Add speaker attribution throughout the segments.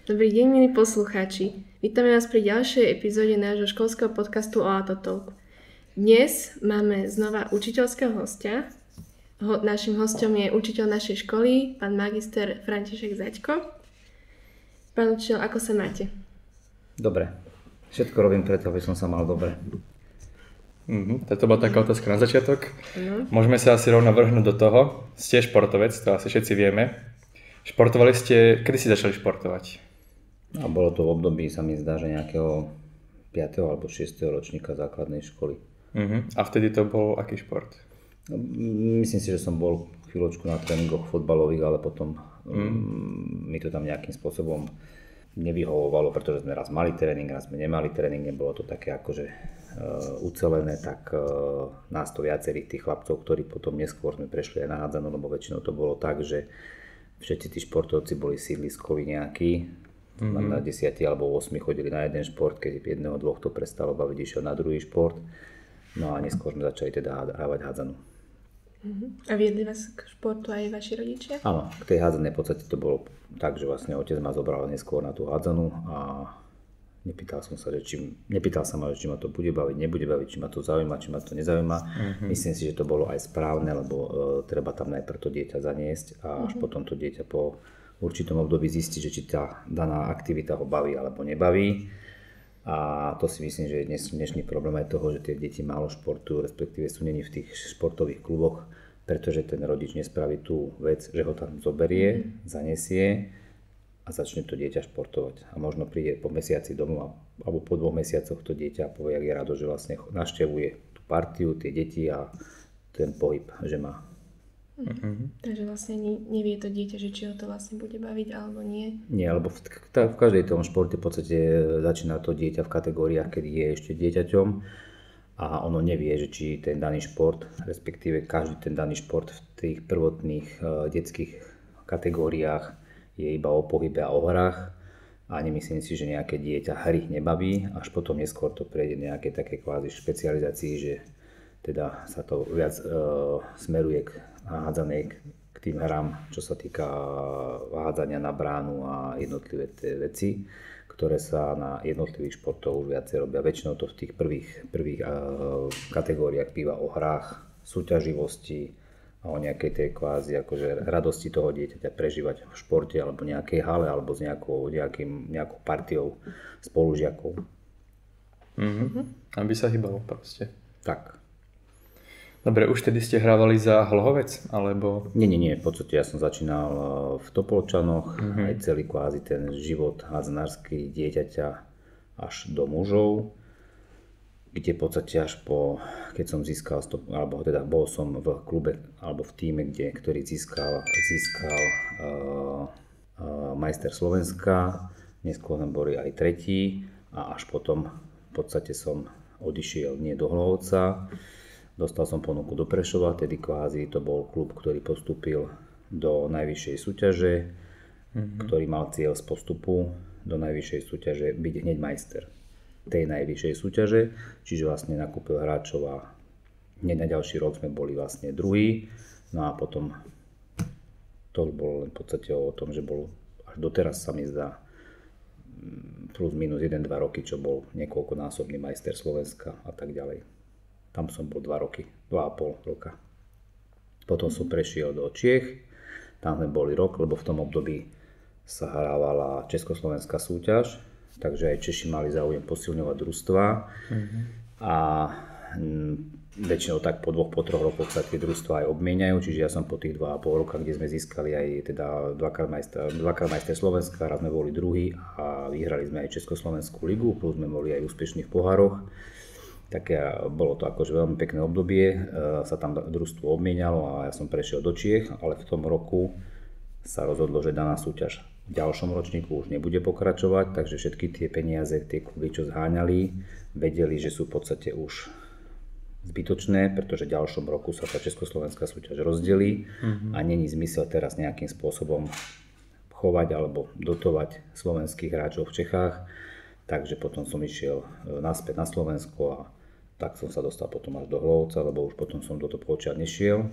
Speaker 1: Dobrý deň, milí poslucháči. Vítame vás pri ďalšej epizóde nášho školského podcastu OATO Talk. Dnes máme znova učiteľského hostia. Naším hostom je učiteľ našej školy, pán magister František Zaďko. Pán učiteľ, ako sa máte?
Speaker 2: Dobre. Všetko robím preto, aby som sa mal dobre.
Speaker 3: To bola taká otázka na začiatok.
Speaker 1: No.
Speaker 3: Môžeme sa asi rovno vrhnúť do toho. Ste športovec, to asi všetci vieme. Športovali ste, kedy si začali športovať?
Speaker 2: A bolo to v období, sa mi zdá, že nejakého 5. alebo 6. ročníka základnej školy.
Speaker 3: A vtedy to bol aký šport?
Speaker 2: Myslím si, že som bol chvíľočku na tréningoch fotbalových, ale potom mi to tam nejakým spôsobom nevyhovovalo, pretože sme raz mali tréning, raz sme nemali tréning, nebolo to také akože ucelené, tak nás to viacerých tých chlapcov, ktorí potom neskôr sme prešli aj na hádzanú, lebo väčšinou to bolo tak, že všetci tí športovci boli sídliskoví nejakí, na 10 alebo 8 chodili na jeden šport, keď jedného, dvoch to prestalo baviť, išiel na druhý šport. No a neskôr sme začali teda hrávať hádzanú.
Speaker 1: A viedli vás k športu aj vaši rodičia?
Speaker 2: Áno, k tej hádzanej v podstate to bolo tak, že vlastne otec ma zobral neskôr na tú hádzanú a nepýtal sa ma, či ma to bude baviť, nebude baviť, či ma to zaujíma, či ma to nezaujíma. Myslím si, že to bolo aj správne, lebo treba tam najprv to dieťa zaniesť a až potom to dieťa po určitom období zistiť, že či tá daná aktivita ho baví alebo nebaví. A to si myslím, že je dnešný problém aj toho, že tie deti málo športujú, respektíve sú není v tých športových kluboch, pretože ten rodič nespraví tú vec, že ho tam zoberie, zanesie a začne to dieťa športovať. A možno príde po mesiaci domov alebo po 2 mesiacoch to dieťa a povie, jak je rado, že vlastne navštevuje tú partiu, tie deti a ten pohyb, že má.
Speaker 1: Takže vlastne nevie to dieťa, že či ho to vlastne bude baviť alebo nie?
Speaker 2: Nie, lebo v každej tom športe v podstate začína to dieťa v kategóriách, kedy je ešte dieťaťom a ono nevie, že či ten daný šport, respektíve každý ten daný šport v tých prvotných detských kategóriách je iba o pohybe a o hrách a nemyslím si, že nejaké dieťa hry nebaví, až potom neskôr to prejde nejaké také kvázi špecializácii, že teda sa to viac smeruje k hádzanej, k tým hrám, čo sa týka hádzania na bránu a jednotlivé tie veci, ktoré sa na jednotlivých športov už viacej robia. Väčšinou to v tých prvých kategóriách býva o hrách, súťaživosti a o nejakej tej kvázi akože radosti toho dieťaťa prežívať v športe alebo nejakej hale alebo s nejakou partiou spolužiakov.
Speaker 3: Aby sa hýbalo proste.
Speaker 2: Tak.
Speaker 3: Dobre, už tedy ste hrávali za Hlohovec, alebo?
Speaker 2: Nie, v podstate ja som začínal v Topolčanoch, aj celý kvázi ten život hádzanársky dieťaťa až do mužov, kde v podstate až keď som získal, alebo teda bol som v klube, alebo v tíme, ktorý získal majster Slovenska, neskôr sme boli aj tretí a až potom v podstate som odišiel nie do Hlohovca. Dostal som ponuku do Prešova, tedy kvázi to bol klub, ktorý postúpil do najvyššej súťaže, ktorý mal cieľ z postupu do najvyššej súťaže byť hneď majster tej najvyššej súťaže, čiže vlastne nakúpil hráčov a hneď na ďalší rok sme boli vlastne druhý, no a potom to už bolo len v podstate o tom, že bol až doteraz sa mi zdá plus minus 1-2 roky, čo bol niekoľkonásobný majster Slovenska a tak ďalej. Tam som bol 2,5 roka. Potom som prešiel do Čiech, tam sme boli rok, lebo v tom období sa hrávala československá súťaž, takže aj Češi mali záujem posilňovať družstva a väčšinou tak po 2-3 rokoch sa tie družstva aj obmieniajú, čiže ja som po tých 2,5 roka, kde sme získali aj teda dvakrát majster Slovenska, raz sme boli druhý a vyhrali sme aj Československú ligu, plus sme boli aj úspešní v pohároch. Také bolo to akože veľmi pekné obdobie, sa tam družstvo obmienialo a ja som prešiel do Čiech, ale v tom roku sa rozhodlo, že daná súťaž v ďalšom ročníku už nebude pokračovať, takže všetky tie peniaze, tie kluby, čo zháňali, vedeli, že sú v podstate už zbytočné, pretože v ďalšom roku sa tá československá súťaž rozdelí a není zmysel teraz nejakým spôsobom chovať alebo dotovať slovenských hráčov v Čechách, takže potom som išiel naspäť na Slovensko a tak som sa dostal potom až do Hlohovca, lebo už potom som do Topolčia nešiel,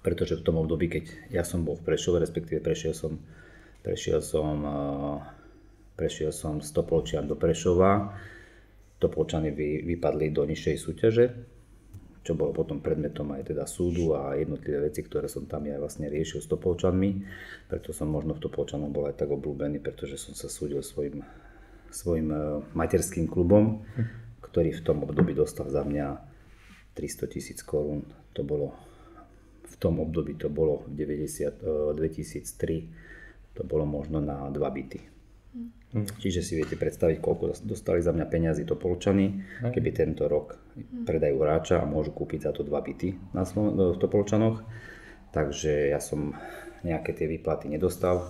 Speaker 2: pretože v tom období, keď ja som bol v Prešove, respektíve prešiel som Prešiel som z Topolčian do Prešova. Topolčany vypadli do nižšej súťaže, čo bolo potom predmetom aj teda súdu a jednotlivé veci, ktoré som tam ja vlastne riešil s Topolčanmi. Preto som možno v Topolčanoch bol aj tak obľúbený, pretože som sa súdil svojim materským klubom, ktorý v tom období dostal za mňa 300 000 korún. To bolo v tom období, to bolo v 2003, to bolo možno na 2 byty. Čiže si viete predstaviť, koľko dostali za mňa peniazy Topolčany, keby tento rok predajú hráča a môžu kúpiť za to 2 byty v Topolčanoch. Takže ja som nejaké tie výplaty nedostal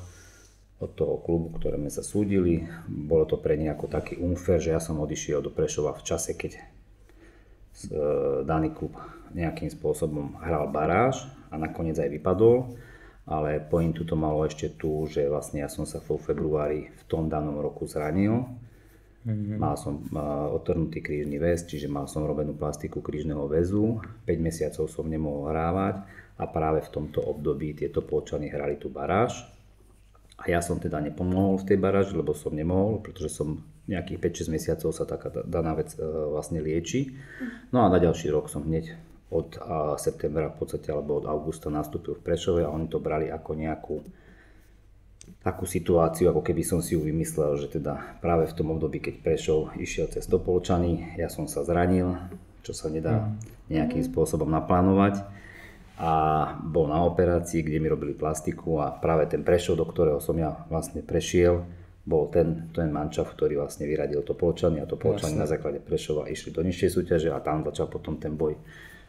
Speaker 2: od toho klubu, ktoré sme sa súdili. Bolo to pre nejako taký unfair, že ja som odišiel do Prešova v čase, keď daný klub nejakým spôsobom hral baráž a nakoniec aj vypadol. Ale pointu to malo ešte tu, že vlastne ja som sa vo februári v tom danom roku zranil. Mal som odtrhnutý krížny väz, čiže mal som robenú plastiku krížneho väzu. 5 mesiacov som nemohol hrávať a práve v tomto období tieto Topolčany hrali tú baráž. A ja som teda nepomohol v tej baráži, lebo som nemohol, pretože som nejakých 5-6 mesiacov sa taká daná vec vlastne lieči. No a na ďalší rok som hneď od septembra v podstate, alebo od augusta nastúpil v Prešove a oni to brali ako nejakú takú situáciu, ako keby som si ju vymyslel, že teda práve v tom období, keď Prešov išiel cez Topolčany, ja som sa zranil, čo sa nedá nejakým spôsobom naplánovať a bol na operácii, kde mi robili plastiku a práve ten Prešov, do ktorého som ja vlastne prešiel, bol ten mančaft, ktorý vlastne vyradil Topolčany a Topolčany na základe Prešova išli do nižšej súťaže a tam začal potom ten boj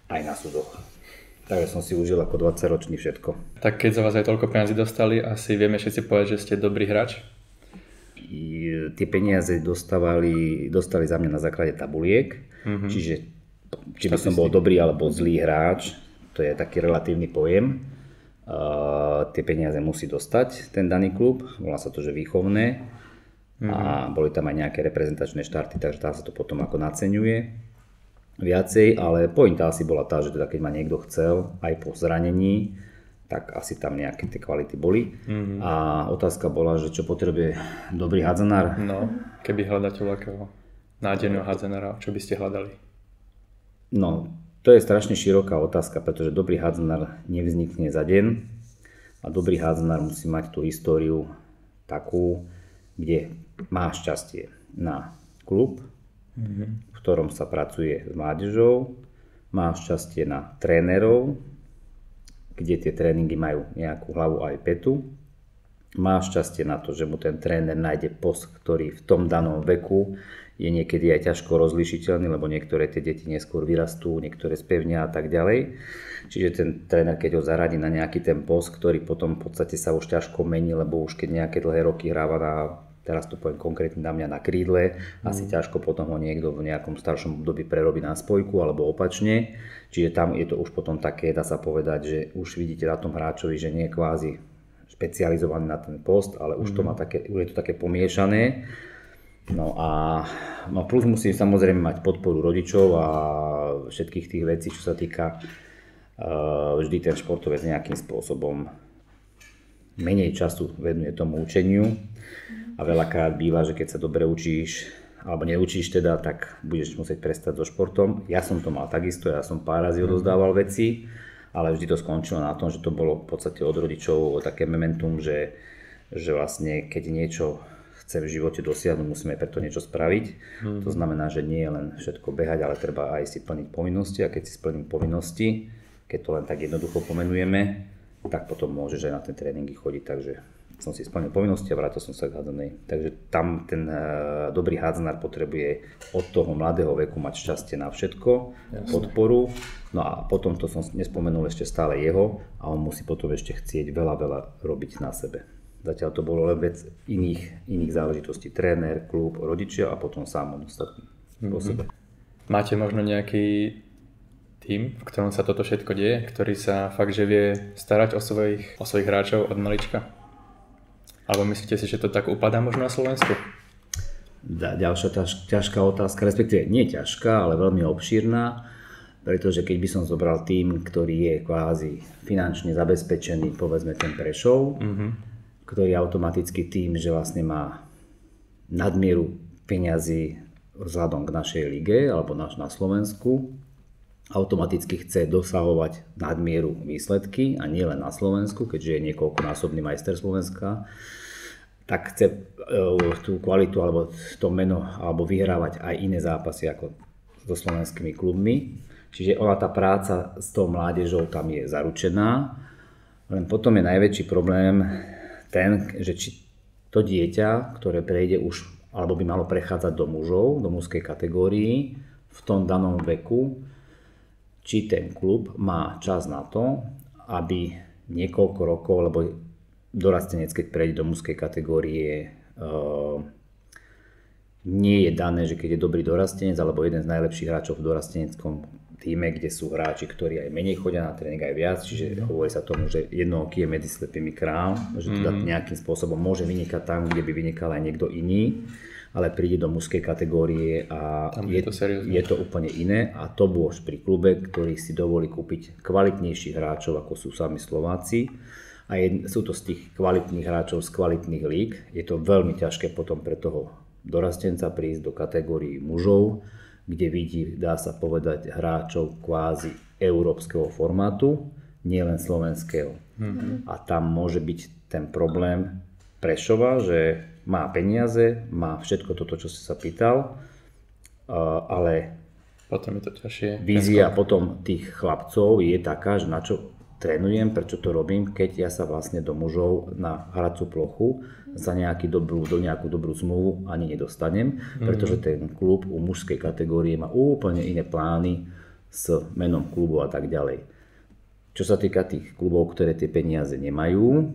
Speaker 2: aj na súdoch. Takže som si užil ako 20-ročný všetko.
Speaker 3: Tak keď za vás aj toľko peniazí dostali, asi vieme všetci povedať, že ste dobrý hráč?
Speaker 2: Tie peniaze dostali za mňa na základe tabuliek, čiže či by som bol dobrý alebo zlý hráč, to je taký relatívny pojem. Tie peniaze musí dostať ten daný klub, volá sa to, že výchovné a boli tam aj nejaké reprezentačné štarty, takže tam sa to potom ako naceňuje viacej, ale pointa asi bola tá, že teda keď ma niekto chcel aj po zranení, tak asi tam nejaké tie kvality boli. A otázka bola, že čo potrebuje dobrý hádzanár.
Speaker 3: No, keby hľadáte takého nádejného hádzanára, čo by ste hľadali?
Speaker 2: No, to je strašne široká otázka, pretože dobrý hádzanár nevznikne za deň a dobrý hádzanár musí mať tú históriu takú, kde má šťastie na klub, v ktorom sa pracuje s mládežou, má šťastie na trénerov, kde tie tréningy majú nejakú hlavu aj petu, má šťastie na to, že mu ten tréner nájde post, ktorý v tom danom veku je niekedy aj ťažko rozlišiteľný, lebo niektoré tie deti neskôr vyrastú, niektoré spevnia a tak ďalej. Čiže ten tréner, keď ho zaradí na nejaký ten post, ktorý potom v podstate sa už ťažko mení, lebo už keď nejaké dlhé roky hráva na, teraz to poviem konkrétne na mňa, na krídle, asi ťažko potom ho niekto v nejakom staršom období prerobí na spojku alebo opačne. Čiže tam je to už potom také, dá sa povedať, že už vidíte na tom hráčovi, že nie je kvázi špecializovaný na ten post, ale už to má také, už je to také pomiešané. No a plus musí samozrejme mať podporu rodičov a všetkých tých vecí, čo sa týka vždy ten športovec nejakým spôsobom menej času venuje tomu učeniu a veľakrát býva, že keď sa dobre učíš alebo neučíš teda, tak budeš musieť prestať so športom. Ja som to mal takisto, ja som pár razy odozdával veci, ale vždy to skončilo na tom, že to bolo v podstate od rodičov také momentum, že vlastne keď niečo chce v živote dosiahnuť, musíme preto niečo spraviť. To znamená, že nie je len všetko behať, ale treba aj si plniť povinnosti a keď si splním povinnosti, keď to len tak jednoducho pomenujeme, tak potom môžeš aj na tie tréningy chodiť, takže som si splnil povinnosti a vrátil som sa k hádzanej. Takže tam ten dobrý hádzanár potrebuje od toho mladého veku mať šťastie na všetko, podporu, no a potom to som nespomenul ešte stále jeho a on musí potom ešte chcieť veľa robiť na sebe. Zatiaľ to bolo len vec iných záležitostí. Tréner, klub, rodičia a potom sám on ostatný po sebe.
Speaker 3: Máte možno nejaký tím, v ktorom sa toto všetko deje, ktorý sa fakt, že vie starať o svojich hráčov od malička? Alebo myslíte si, že to tak upadá možno na Slovensku?
Speaker 2: Ďalšia ťažká otázka, respektíve nie ťažká, ale veľmi obšírna, pretože keď by som zobral tím, ktorý je kvázi finančne zabezpečený, povedzme ten Prešov, ktorý je automaticky tým, že vlastne má nadmieru peňazí vzhľadom k našej lige alebo na Slovensku, automaticky chce dosahovať nadmieru výsledky a nie len na Slovensku, keďže je niekoľkonásobný majster Slovenska, tak chce tú kvalitu alebo to meno alebo vyhrávať aj iné zápasy ako so slovenskými klubmi. Čiže tá práca s tou mládežou tam je zaručená. Len potom je najväčší problém ten, že či to dieťa, ktoré prejde už alebo by malo prechádzať do mužov, do mužskej kategórii v tom danom veku, či ten klub má čas na to, aby niekoľko rokov, lebo dorastenec, keď prejde do mužskej kategórie, nie je dané, že keď je dobrý dorastenec alebo jeden z najlepších hráčov v dorasteneckom tíme, kde sú hráči, ktorí aj menej chodia na tréning, aj viac, čiže hovorí sa tomu, že jednooký je medzi slepými král, že teda nejakým spôsobom môže vynikať tam, kde by vynikal aj niekto iný, ale príde do mužskej kategórie a je to úplne iné a to bolo pri klube, ktorý si dovolí kúpiť kvalitnejších hráčov, ako sú sami Slováci. A sú to z tých kvalitných hráčov z kvalitných líg. Je to veľmi ťažké potom pre toho dorastenca prísť do kategórií mužov, kde vidí, dá sa povedať, hráčov kvázi európskeho formátu, nielen slovenského. A tam môže byť ten problém Prešova, že má peniaze, má všetko toto, čo si sa pýtal, ale
Speaker 3: potom je to ťažšie.
Speaker 2: Vízia potom tých chlapcov je taká, že na čo trénujem, prečo to robím, keď ja sa vlastne do mužov na hracú plochu za nejakú dobrú zmluvu ani nedostanem, pretože ten klub u mužskej kategórie má úplne iné plány s menom klubu a tak ďalej. Čo sa týka tých klubov, ktoré tie peniaze nemajú,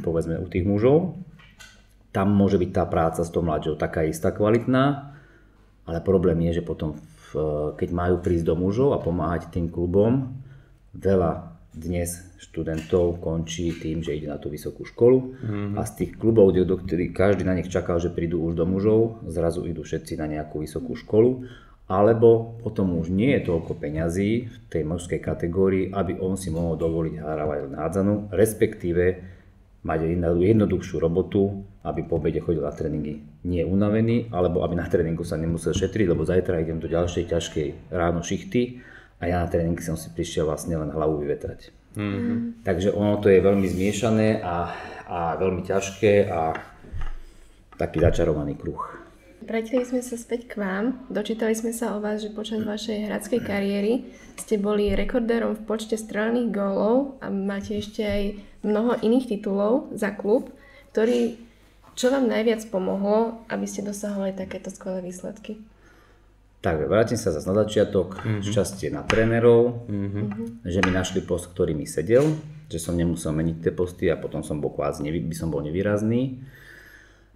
Speaker 2: povedzme u tých mužov, tam môže byť tá práca s tou mladžou taká istá kvalitná, ale problém je, že potom keď majú prísť do mužov a pomáhať tým klubom, veľa dnes študentov končí tým, že ide na tú vysokú školu a z tých klubov, do ktorých každý na nich čakal, že prídu už do mužov, zrazu idú všetci na nejakú vysokú školu, alebo potom už nie je toľko peňazí v tej mužskej kategórii, aby on si mohol dovoliť hrávať len hádzanú, respektíve mať jednoduchšiu robotu, aby po obede chodil na tréningy nie unavený, alebo aby na tréningu sa nemusel šetriť, lebo zajtra idem do ďalšej ťažkej ráno šichty a ja na tréningy som si prišiel vlastne len hlavu vyvetrať. Takže ono to je veľmi zmiešané a veľmi ťažké a taký začarovaný kruh.
Speaker 1: Vrátili sme sa späť k vám. Dočítali sme sa o vás, že počas vašej hráckej kariéry ste boli rekordérom v počte strelených gólov a máte ešte aj mnoho iných titulov za klub, čo vám najviac pomohlo, aby ste dosahovali takéto skvelé výsledky?
Speaker 2: Tak, vrátim sa zase na začiatok, šťastie na trénerov, že mi našli post, ktorý mi sedel, že som nemusel meniť tie posty a potom som bol kvázi, by som bol nevýrazný.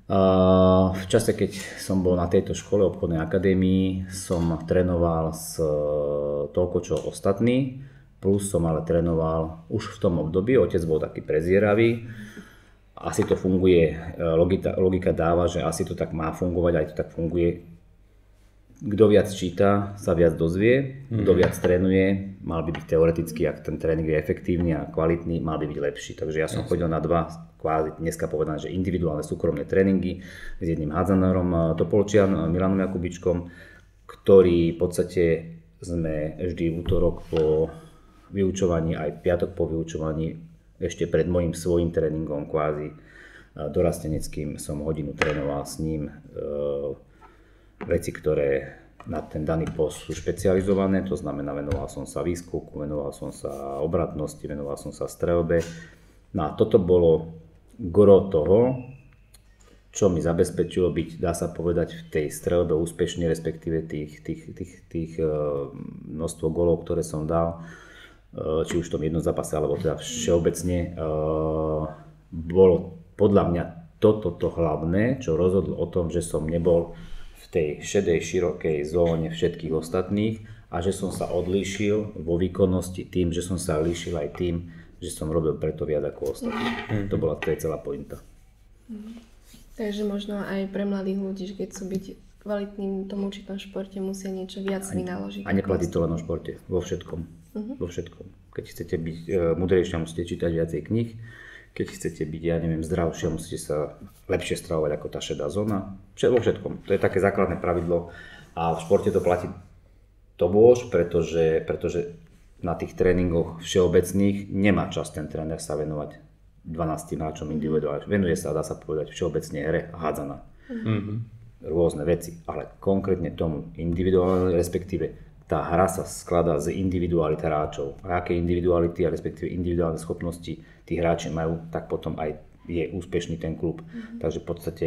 Speaker 2: V čase, keď som bol na tejto škole obchodnej akadémii, som trénoval toľko čo ostatní, plus som ale trénoval už v tom období, otec bol taký prezieravý, asi to funguje, logika dáva, že asi to tak má fungovať, aj to tak funguje. Kto viac číta, sa viac dozvie, kto viac trénuje, mal by byť teoreticky, ak ten tréning je efektívny a kvalitný, mal by byť lepší. Takže ja som chodil na dva, kvázi dneska povedané, že individuálne súkromné tréningy s jedným hádzanárom Topolčian, Milanom Jakubičkom, ktorý v podstate sme vždy v útorok po vyučovaní, aj piatok po vyučovaní, ešte pred mojím svojím tréningom kvázi dorasteneckým som hodinu trénoval s ním veci, ktoré na ten daný post sú špecializované, to znamená venoval som sa výskoku, venoval som sa obratnosti, venoval som sa strelbe. No a toto bolo gro toho, čo mi zabezpečilo byť, dá sa povedať, v tej strelbe úspešný, respektíve tých množstvo golov, ktoré som dal, či už v tom jednom zápase, alebo teda všeobecne, bolo podľa mňa toto hlavné, čo rozhodlo o tom, že som nebol v tej šedej, širokej zóne všetkých ostatných a že som sa odlíšil vo výkonnosti tým, že som sa líšil aj tým, že som robil preto viac ako ostatní. To bola celá pointa.
Speaker 1: Takže možno aj pre mladých ľudí, že keď chcú byť kvalitným v tom určitom športe, musia niečo viac vynaložiť.
Speaker 2: A neplatí to len o športe, vo všetkom. Vo všetkom. Keď chcete byť múdrejší, musíte čítať viacej kníh. keď chcete byť, ja neviem, zdravšie, musíte sa lepšie stravovať ako tá šedá zóna. Vo všetkom. To je také základné pravidlo a v športe to platí tobôž, pretože na tých tréningoch všeobecných nemá čas ten tréner sa venovať 12 hráčom individuálne. Venuje sa, dá sa povedať, všeobecne hre a hádzana. Rôzne veci, ale konkrétne tomu individuálne, respektíve tá hra sa skladá z individuality hráčov. A aké individuality a respektíve individuálne schopnosti tí hráči majú, tak potom aj je úspešný ten klub. Takže v podstate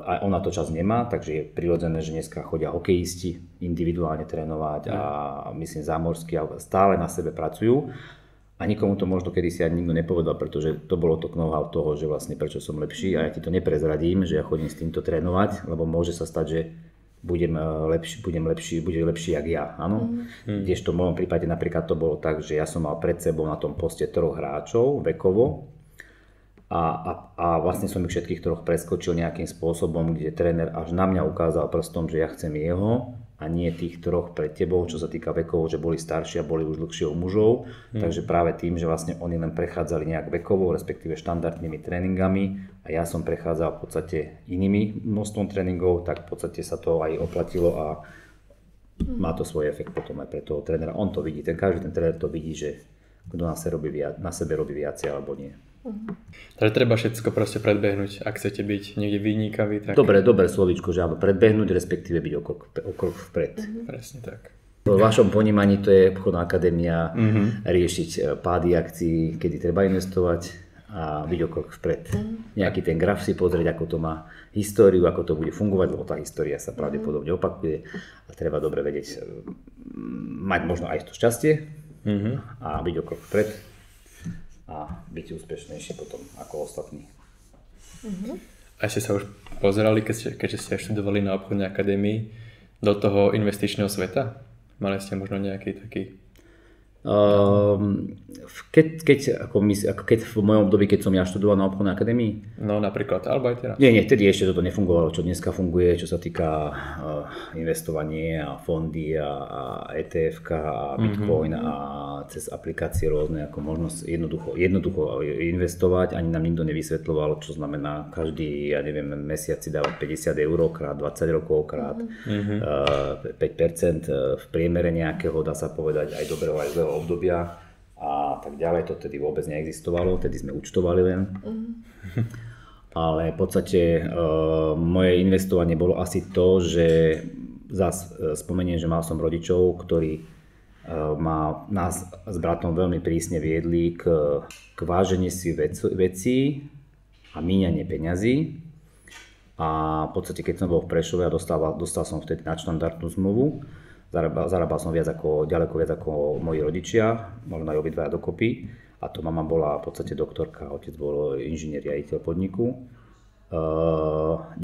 Speaker 2: aj ona to čas nemá, takže je prirodzené, že dneska chodia hokejisti individuálne trénovať a myslím zámorskí a stále na sebe pracujú. A nikomu to možno kedysi ani nikto nepovedal, pretože to bolo to know-how toho, že vlastne prečo som lepší a ja ti to neprezradím, že ja chodím s týmto trénovať, lebo môže sa stať, že bude lepší jak ja, áno. Kdežto v mojom prípade napríklad to bolo tak, že ja som mal pred sebou na tom poste 3 hráčov vekovo a vlastne som ich všetkých 3 preskočil nejakým spôsobom, kde tréner až na mňa ukázal prstom, že ja chcem jeho a nie tých 3 pred tebou, čo sa týka vekovo, že boli starší a boli už dlhšie u mužov. Takže práve tým, že vlastne oni len prechádzali nejak vekovo, respektíve štandardnými tréningami a ja som prechádzal v podstate inými množstvom tréningov, tak v podstate sa to aj oplatilo a má to svoj efekt potom aj pre toho trénera. On to vidí, každý ten tréner to vidí, že kto na sebe robí viacej alebo nie.
Speaker 3: Takže treba všetko proste predbehnúť, ak chcete byť niekde vynikavý. Tak...
Speaker 2: Dobré slovíčko, že áno, predbehnúť, respektíve byť o krok vpred.
Speaker 3: Presne tak.
Speaker 2: V vašom ponímaní to je obchodná akadémia, riešiť pády akcií, kedy treba investovať a byť o krok vpred. Nejaký ten graf si pozrieť, ako to má históriu, ako to bude fungovať, lebo tá história sa pravdepodobne opakuje a treba dobre vedieť, mať možno aj to šťastie a byť o krok vpred a byť úspešnejší potom ako ostatní.
Speaker 3: A ste sa už pozerali, keďže ste študovali na obchodnej akadémii, do toho investičného sveta? Mali ste možno nejaký taký...
Speaker 2: Keď v mojom období, keď som ja študoval na obchodnej akadémii?
Speaker 3: No napríklad, alebo aj teraz.
Speaker 2: Nie, vtedy ešte toto nefungovalo, čo dneska funguje, čo sa týka investovanie a fondy a ETF a Bitcoin a cez aplikácie rôzne, ako možnosť jednoducho investovať. Ani nám nikto nevysvetľoval, čo znamená každý, mesiac si dávať 50 € krát 20 rokov krát 5% v priemere nejakého, dá sa povedať, aj dobrého, aj zlého obdobia a tak ďalej. To tedy vôbec neexistovalo, tedy sme účtovali len. Ale v podstate moje investovanie bolo asi to, že spomeniem, že mal som rodičov, ktorí nás s bratom veľmi prísne viedli k váženiu si vecí a míňanie peňazí. A v podstate, keď som bol v Prešove a dostal som vtedy nadštandardnú zmluvu, zarábal som ďaleko viac ako moji rodičia, možno aj obidvaja dokopy. A to mama bola v podstate doktorka, otec bol inžinier, riaditeľ podniku. 90%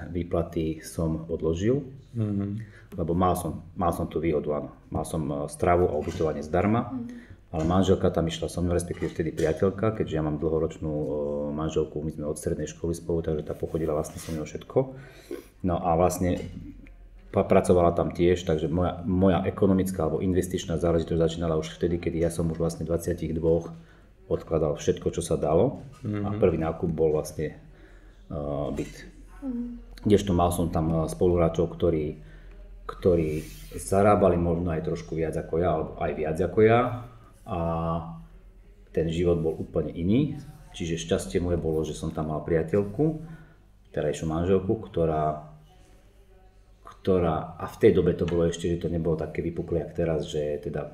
Speaker 2: výplaty som odložil, lebo mal som tú výhodu, áno. Mal som stravu a ubytovanie zdarma, ale manželka tam išla so mnou, respektíve vtedy priateľka, keďže ja mám dlhoročnú manželku, my sme od strednej školy spolu, takže tá pochodila vlastne so mnou všetko. No a vlastne pracovala tam tiež, takže moja ekonomická alebo investičná záležitosť začínala už vtedy, kedy ja som už vlastne 22 odkladal všetko, čo sa dalo a prvý nákup bol vlastne byt. Kdežto mal som tam spoluhráčov, ktorí zarábali možno aj trošku viac ako ja, alebo aj viac ako ja a ten život bol úplne iný. Čiže šťastie moje bolo, že som tam mal priateľku, terajšiu manželku, ktorá a v tej dobe to bolo ešte, že to nebolo také vypuklé, jak teraz, že teda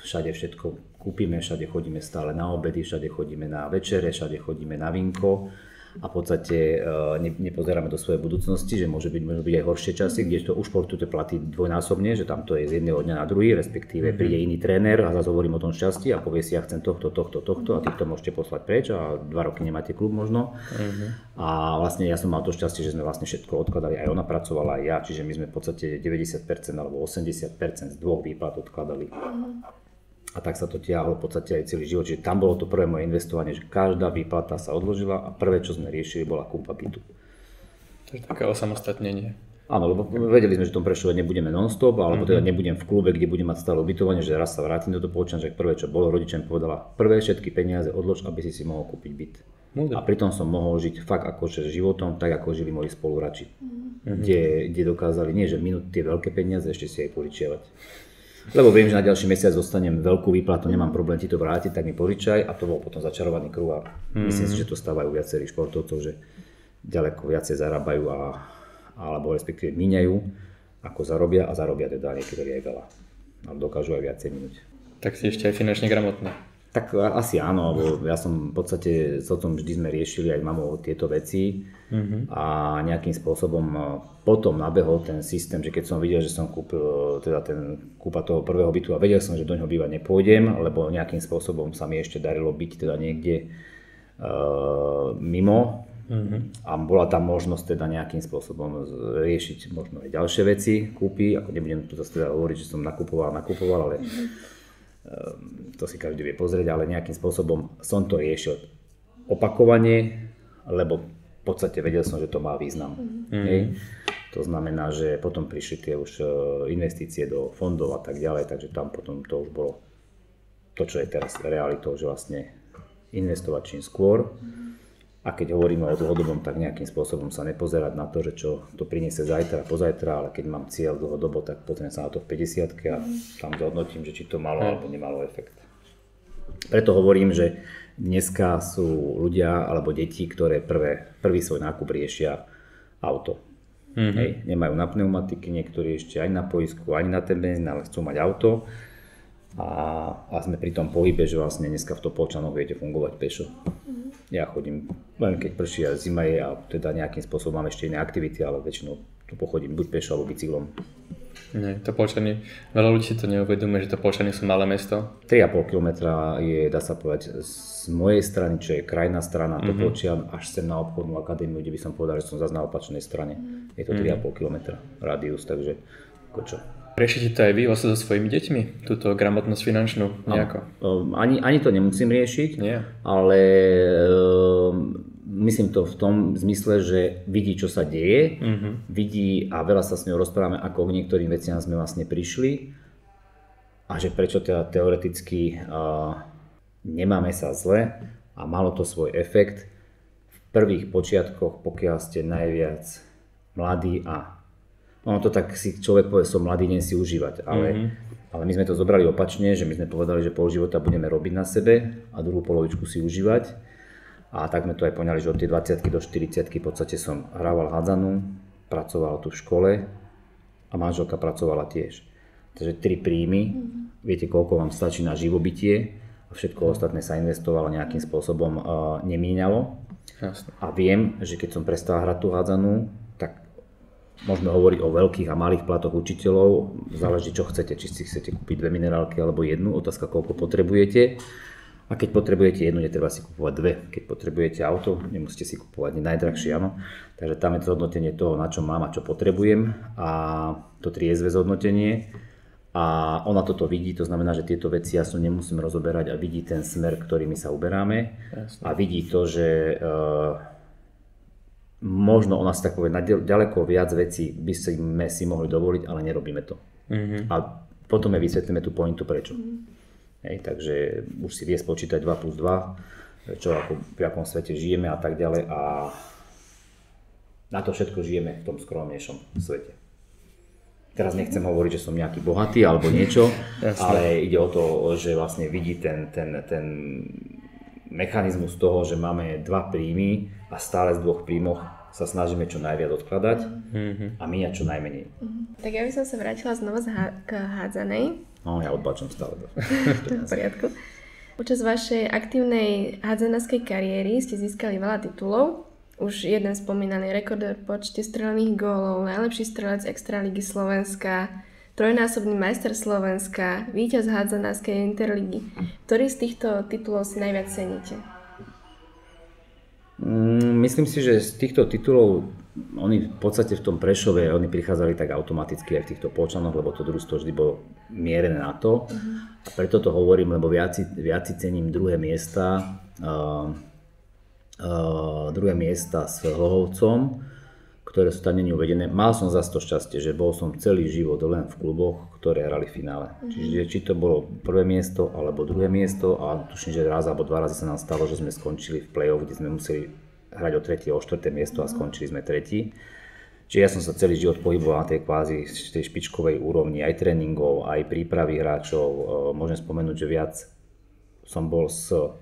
Speaker 2: všade všetko kúpime, všade chodíme stále na obedy, všade chodíme na večere, všade chodíme na vínko a v podstate nepozeráme do svojej budúcnosti, že môžu byť aj horšie časy, kdežto u športu to platí dvojnásobne, že tam to je z jedného dňa na druhý, respektíve príde iný tréner a zase hovorím o tom šťastí a povie si, ja chcem tohto a týchto môžete poslať preč a 2 roky nemáte klub možno. A vlastne ja som mal to šťastie, že sme vlastne všetko odkladali, aj ona pracovala, aj ja, čiže my sme v podstate 90% alebo 80% z 2 výplat odkladali. A tak sa to tiahlo v podstate aj celý život. Čiže tam bolo to prvé moje investovanie, že každá výplata sa odložila a prvé, čo sme riešili, bola kúpa bytu.
Speaker 3: To je také osamostatnenie.
Speaker 2: Áno, lebo vedeli sme, že v tom Prešove nebudeme non-stop, alebo teda nebudem v klube, kde budem mať stále ubytovanie, že raz sa vrátim do Topolčian, že prvé čo bolo, rodičom povedala, prvé všetky peniaze odlož, aby si mohol kúpiť byt. A pritom som mohol žiť fakt akože životom, tak ako žili moji spolurači. Kde dokázali, nie že minúť tie veľké peniaze, ešte si aj požičiavať. Lebo viem, že na ďalší mesiac dostanem veľkú výplatu, nemám problém ti to vrátiť, tak mi požičaj a to bol potom začarovaný kruh a myslím si, že to stávajú viacerí športovcov, že ďaleko viacej zarábajú alebo respektíve míňajú, ako zarobia a zarobia teda niekedy aj veľa. A dokážu aj viacej minúť.
Speaker 3: Tak si ešte aj finančne gramotný.
Speaker 2: Tak asi áno, lebo ja som v podstate s otcom vždy sme riešili aj mamou tieto veci a nejakým spôsobom potom nabehol ten systém, že keď som videl, že som kúpil teda kúpa toho prvého bytu a vedel som, že do ňoho bývať nepôjdem, lebo nejakým spôsobom sa mi ešte darilo byť teda niekde mimo a bola tam možnosť teda nejakým spôsobom riešiť možno aj ďalšie veci, kúpy, ako nebudem tu zase teda hovoriť, že som nakupoval, ale to si každý vie pozrieť, ale nejakým spôsobom som to riešil opakovane, lebo v podstate vedel som, že to má význam. To znamená, že potom prišli tie už investície do fondov a tak ďalej, takže tam potom to už bolo to, čo je teraz realitou, že vlastne investovať čím skôr. A keď hovoríme o dlhodobom, tak nejakým spôsobom sa nepozerať na to, že čo to priniesie zajtra, pozajtra, ale keď mám cieľ dlhodobo, tak pozriem sa na to v 50-ke a tam zhodnotím, že či to malo alebo nemalo efekt. Preto hovorím, že dneska sú ľudia alebo deti, ktoré prvý svoj nákup riešia auto. Hej, nemajú na pneumatiky, niektorí ešte aj na poisku, ani na ten benzín, ale chcú mať auto. A sme pri tom pohybe, že vlastne dneska v Topolčanoch viete fungovať pešo. Ja chodím, len keď prší a zima je a teda nejakým spôsobom mám ešte iné aktivity, ale väčšinou tu pochodím buď pešo alebo bicyklom.
Speaker 3: Nie, Topolčany, veľa ľudí si to neuvedomuje, že Topolčany sú malé mesto.
Speaker 2: 3,5 km je, dá sa povedať, z mojej strany, čo je krajná strana Topolčian, až sem na obchodnú akadémiu, kde by som povedal, že som zase na opačnej strane. Je to 3,5 km radius, takže čo.
Speaker 3: Riešite to aj vy so svojimi deťmi? Túto gramotnosť finančnú nejako?
Speaker 2: Ani to nemusím riešiť, ale myslím to v tom zmysle, že vidí, čo sa deje, vidí a veľa sa s ňou rozprávame, ako k niektorým veciam sme vlastne prišli a že prečo teda teoreticky nemáme sa zle a malo to svoj efekt v prvých počiatkoch, pokiaľ ste najviac mladí a ono to tak si človek povie, som mladý, idem si užívať, ale my sme to zobrali opačne, že my sme povedali, že pol života budeme robiť na sebe a druhú polovičku si užívať. A tak sme to aj poňali, že od tej 20 do 40 v podstate som hrával hádzanú, pracoval tu v škole a manželka pracovala tiež. Takže 3 príjmy, viete koľko vám stačí na živobytie a všetko ostatné sa investovalo nejakým spôsobom nemíňalo. A viem, že keď som prestal hrať tú hádzanú, tak môžeme hovoriť o veľkých a malých platoch učiteľov, záleží čo chcete, či si chcete kúpiť 2 minerálky alebo jednu, otázka koľko potrebujete. A keď potrebujete jednu, netreba si kupovať 2. Keď potrebujete auto, nemusíte si kupovať najdrahšie, áno. Takže tam je to zhodnotenie toho, na čo mám a čo potrebujem a to triezve zhodnotenie. A ona toto vidí, to znamená, že tieto veci ja som nemusím rozoberať a vidí ten smer, ktorými sa uberáme. Jasne. A vidí to, že možno ona si tak povie, na ďaleko viac vecí by sme si mohli dovoliť, ale nerobíme to. A potom je vysvetlíme tú pointu prečo. Hej, takže už si vie spočítať 2 plus 2, čo ako v akom svete žijeme a tak ďalej a na to všetko žijeme v tom skromnejšom svete. Teraz nechcem hovoriť, že som nejaký bohatý alebo niečo, ale ide o to, že vlastne vidí ten mechanizmus toho, že máme 2 príjmy a stále z 2 príjmoch sa snažíme čo najviac odkladať a míňať čo najmenej.
Speaker 1: Tak ja by som sa vrátila znova k hádzanej.
Speaker 2: No, ja odbačam stále.
Speaker 1: V poriadku. Počas vašej aktívnej hádzanárskej kariéry ste získali veľa titulov. Už jeden spomínaný rekordér v počte strelených gólov, najlepší strelec Extraligy Slovenska, trojnásobný majster Slovenska, víťaz hádzanárskej Interligy. Ktorý z týchto titulov si najviac ceníte?
Speaker 2: Myslím si, že z týchto titulov oni v podstate v tom Prešove oni prichádzali tak automaticky aj v týchto Polčanoch, lebo to družstvo vždy bolo mierené na to. A preto to hovorím, lebo viac si cením druhé miesta s Hlohovcom, ktoré sú tam není uvedené. Mal som zase to šťastie, že bol som celý život len v kluboch, ktoré hrali v finále. Čiže či to bolo prvé miesto alebo druhé miesto, a tuším, že raz alebo dva razy sa nám stalo, že sme skončili v play-off, kde sme museli hrať o tretie, o štvrté miesto a skončili sme tretí. Čiže ja som sa celý život pohyboval na tej kvázi tej špičkovej úrovni, aj tréningov, aj prípravy hráčov. Môžem spomenúť, že viac som bol so